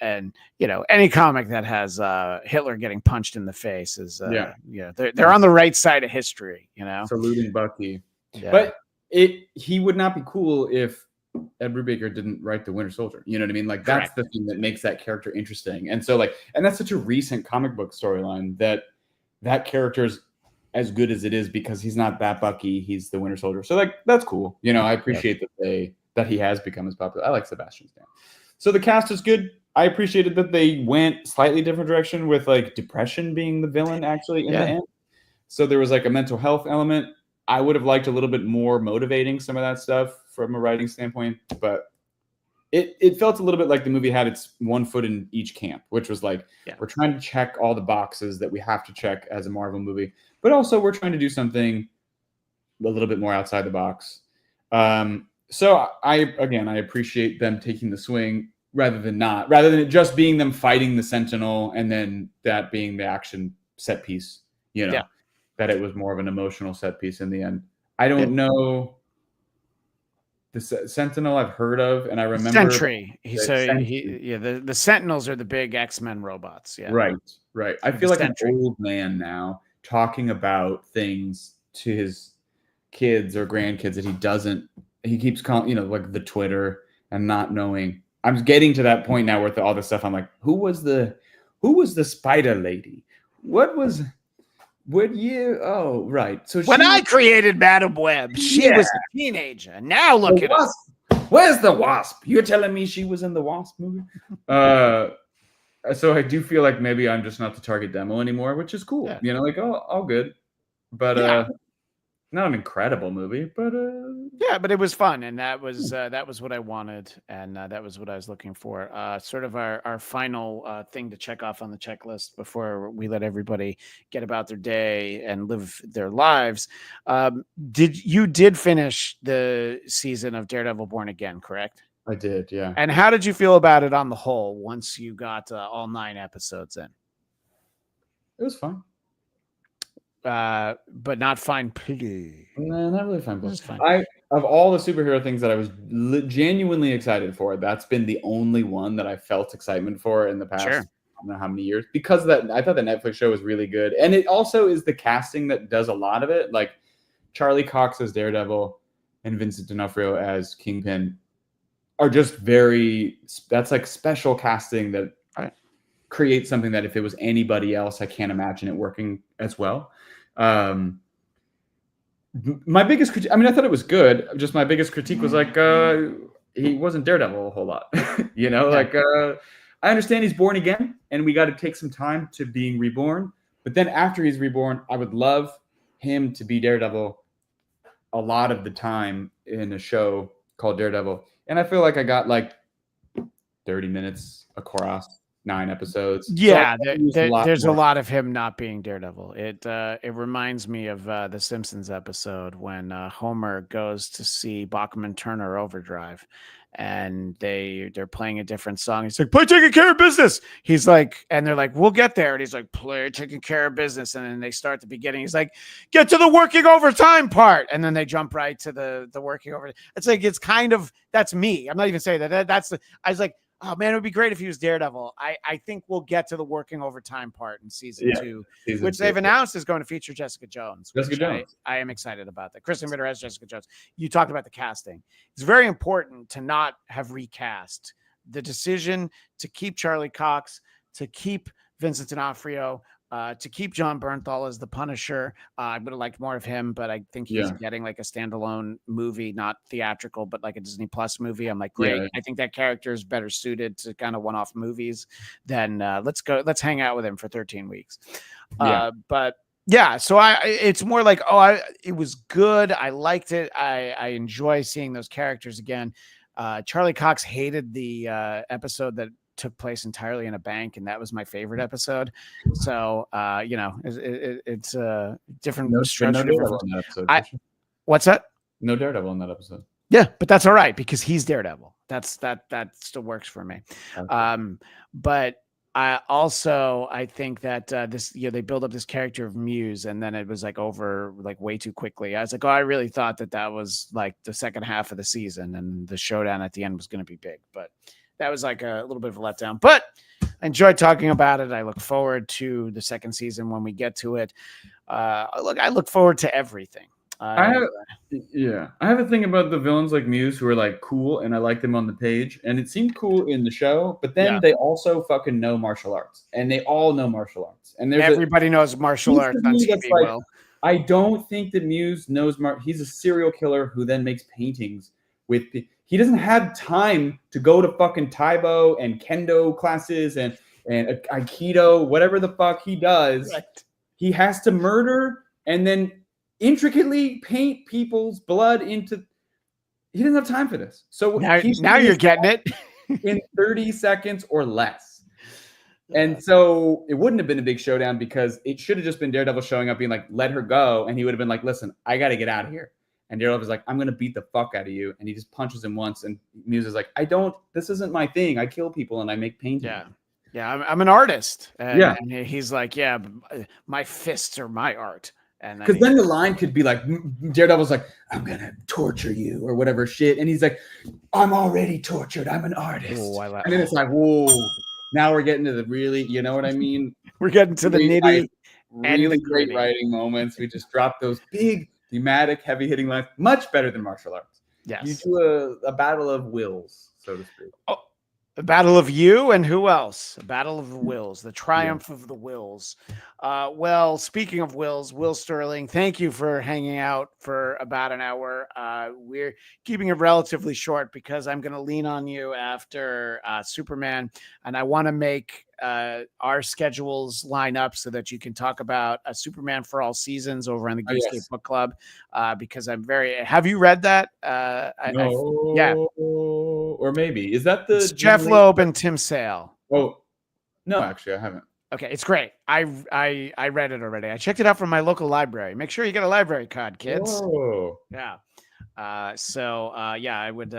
And, you know, any comic that has Hitler getting punched in the face is, they're on the right side of history, you know? Saluting Bucky. Yeah. But he would not be cool if Ed Brubaker didn't write The Winter Soldier. You know what I mean? Like, that's the thing that makes that character interesting. And so, like, and that's such a recent comic book storyline that character's as good as it is because he's not that Bucky. He's the Winter Soldier. So, like, that's cool. You know, I appreciate that he has become as popular. I like Sebastian Stan. So the cast is good. I appreciated that they went slightly different direction with, like, depression being the villain, actually, in the end. So there was, like, a mental health element. I would have liked a little bit more motivating some of that stuff from a writing standpoint, but it felt a little bit like the movie had its one foot in each camp, which was like, we're trying to check all the boxes that we have to check as a Marvel movie, but also we're trying to do something a little bit more outside the box. So I appreciate them taking the swing rather than it just being them fighting the Sentinel and then that being the action set piece, you know. That it was more of an emotional set piece in the end. I don't know the Sentinel I've heard of, and I remember Sentry. The Sentinels are the big X-Men robots. Yeah, right. I feel like Sentry. An old man now talking about things to his kids or grandkids that he keeps calling, you know, like the Twitter and not knowing. I'm getting to that point now with all this stuff. I'm like, who was the Spider Lady? What year? Oh, right. So when I created Madam Web, she was a teenager. Now look at us. Where's the Wasp? You're telling me she was in the Wasp movie? So I do feel like maybe I'm just not the target demo anymore, which is cool. You know, like all good, but not an incredible movie, but but it was fun, and that was what I wanted, and that was what I was looking for. Sort of our final thing to check off on the checklist before we let everybody get about their day and live their lives. Did finish the season of Daredevil Born Again, correct? I did, yeah. And how did you feel about it on the whole once you got all 9 episodes in? It was fun. But not fine play. No, not really fine play. Of all the superhero things that I was genuinely excited for, that's been the only one that I felt excitement for in the past. I don't know how many years, because of that. I thought the Netflix show was really good, and it also is the casting that does a lot of it. Like Charlie Cox as Daredevil and Vincent D'Onofrio as Kingpin are just that's like special casting that creates something that if it was anybody else, I can't imagine it working as well. My biggest critique, I mean, I thought it was good. Just my biggest critique was like, he wasn't Daredevil a whole lot. You know, like, I understand he's born again and we got to take some time to being reborn. But then after he's reborn, I would love him to be Daredevil a lot of the time in a show called Daredevil. And I feel like I got like 30 minutes across 9 episodes. Yeah, so there's a lot of him not being Daredevil. It reminds me of the Simpsons episode when Homer goes to see Bachman Turner Overdrive, and they're playing a different song. He's like, play Taking Care of Business. He's like, and they're like, we'll get there. And he's like, play Taking Care of Business. And then they start the beginning. He's like, get to the working overtime part. And then they jump right to the working over. It's like, it's kind of, that's me. I'm not even saying that. I was like, oh man, it would be great if he was Daredevil. I think we'll get to the working overtime part in season 2, which they've announced is going to feature Jessica Jones. I am excited about that. Kristen Ritter as Jessica Jones. You talked about the casting. It's very important to not have recast. The decision to keep Charlie Cox, to keep Vincent D'Onofrio, to keep John Bernthal as the Punisher. I would have liked more of him, but I think he's getting like a standalone movie, not theatrical, but like a Disney Plus movie. I'm like, great. I think that character is better suited to kind of one-off movies than let's hang out with him for 13 weeks. But yeah, so it's more like, it was good. I liked it. I enjoy seeing those characters again. Charlie Cox hated the episode that took place entirely in a bank, and that was my favorite episode. So it's a different structure. What's that? No Daredevil in that episode. Yeah, but that's all right because he's Daredevil. That still works for me. Okay. But I think that they build up this character of Muse, and then it was like over like way too quickly. I was like, I really thought that was like the second half of the season, and the showdown at the end was going to be big, but that was like a little bit of a letdown. But I enjoyed talking about it. I look forward to the second season when we get to it. I look forward to everything. I have a thing about the villains like Muse who are like cool, and I like them on the page, and it seemed cool in the show, but then they also fucking know martial arts, and they all know martial arts, and everybody knows martial arts on TV. Like, I don't think that Muse knows he's a serial killer who then makes paintings with he doesn't have time to go to fucking Taibo and Kendo classes and Aikido, whatever the fuck he does. Right. He has to murder and then intricately paint people's blood into. He doesn't have time for this. So now you're getting it in 30 seconds or less. And so it wouldn't have been a big showdown because it should have just been Daredevil showing up being like, let her go. And he would have been like, listen, I got to get out of here. And Daredevil is like, I'm going to beat the fuck out of you. And he just punches him once. And Muse is like, this isn't my thing. I kill people and I make paintings. Yeah. I'm an artist. And he's like, yeah, my fists are my art. And because then the line could be like, Daredevil's like, I'm going to torture you or whatever shit. And he's like, I'm already tortured. I'm an artist. And then it's like, whoa, now we're getting to the really, you know what I mean? We're getting to the nitty. Really great writing moments. We just dropped those big, thematic, heavy-hitting lines. Much better than martial arts. Yes. You do a battle of wills, so to speak. Oh, a battle of you and who else? A battle of the wills. The triumph of the wills. Well, speaking of wills, Will Sterling, thank you for hanging out for about an hour. We're keeping it relatively short because I'm going to lean on you after Superman, and I want to make our schedules line up so that you can talk about Superman for All Seasons over on the Geekscape Book Club, because I'm have you read that? No. Or maybe. Is that it's Jeff Loeb and Tim Sale? Oh, no, actually, I haven't. Okay, it's great. I read it already. I checked it out from my local library. Make sure you get a library card, kids. Oh. Yeah. I would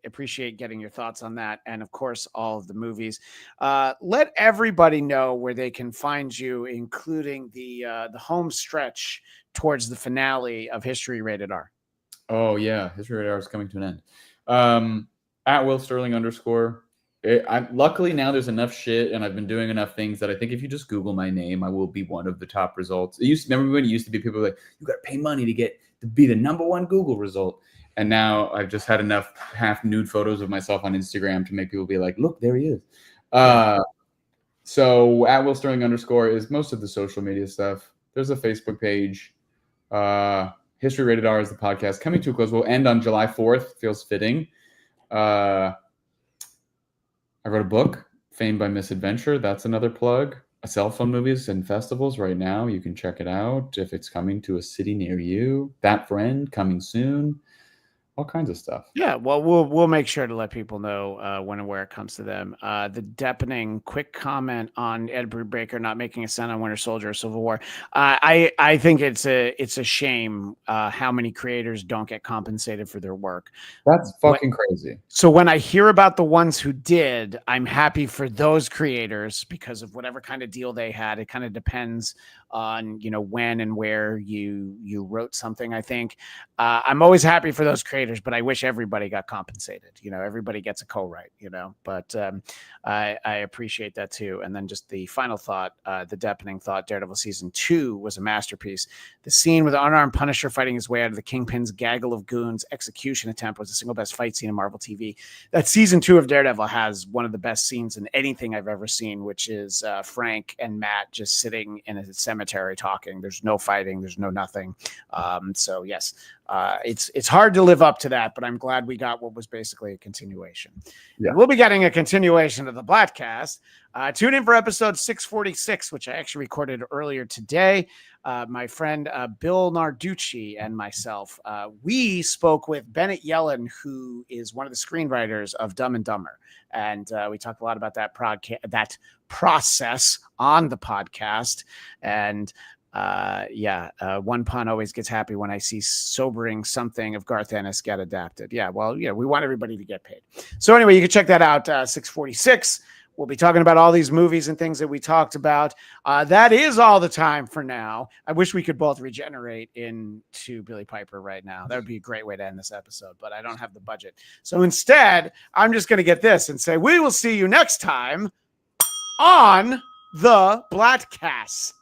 appreciate getting your thoughts on that. And of course, all of the movies. Let everybody know where they can find you, including the home stretch towards the finale of History Rated R. Oh yeah. History Rated R is coming to an end. At Will Sterling _. Luckily now there's enough shit and I've been doing enough things that I think if you just Google my name, I will be one of the top results. Remember when it used to be people like, you got to pay money to be the #1 Google result. And now I've just had enough half nude photos of myself on Instagram to make people be like, look, there he is. So at Will Sterling _ is most of the social media stuff. There's a Facebook page. History Rated R is the podcast coming to a close. We'll end on July 4th. Feels fitting. I wrote a book, Fame by Misadventure. That's another plug. Cell phone movies and festivals right now. You can check it out if it's coming to a city near you. That Friend coming soon. all kinds of stuff. Yeah, well, we'll make sure to let people know when and where it comes to them. The deepening quick comment on Ed Brubaker not making a sound on Winter Soldier or Civil War. I think it's a shame how many creators don't get compensated for their work. That's fucking crazy. So when I hear about the ones who did, I'm happy for those creators because of whatever kind of deal they had. It kind of depends on, you know, when and where you wrote something. I think I'm always happy for those creators, but I wish everybody got compensated. You know, everybody gets a co-write, you know, but I appreciate that too. And then just the final thought, the deepening thought, Daredevil season 2 was a masterpiece. The scene with the unarmed Punisher fighting his way out of the Kingpin's gaggle of goons execution attempt was the single best fight scene in Marvel TV. That season 2 of Daredevil has one of the best scenes in anything I've ever seen, which is Frank and Matt just sitting in a cemetery talking. There's no fighting. There's no nothing. So yes, it's hard to live up to that, but I'm glad we got what was basically a continuation. Yeah. We'll be getting a continuation of the Bladtcast. Tune in for episode 646, which I actually recorded earlier today. My friend Bill Narducci and myself, we spoke with Bennett Yellen, who is one of the screenwriters of Dumb and Dumber. And we talked a lot about that process on the podcast. And one pun always gets happy when I see sobering something of Garth Ennis get adapted. Yeah, well, yeah, we want everybody to get paid. So anyway, you can check that out, 646. We'll be talking about all these movies and things that we talked about. That is all the time for now. I wish we could both regenerate into Billy Piper right now. That would be a great way to end this episode, but I don't have the budget. So instead, I'm just going to get this and say, we will see you next time on the Bladtcast.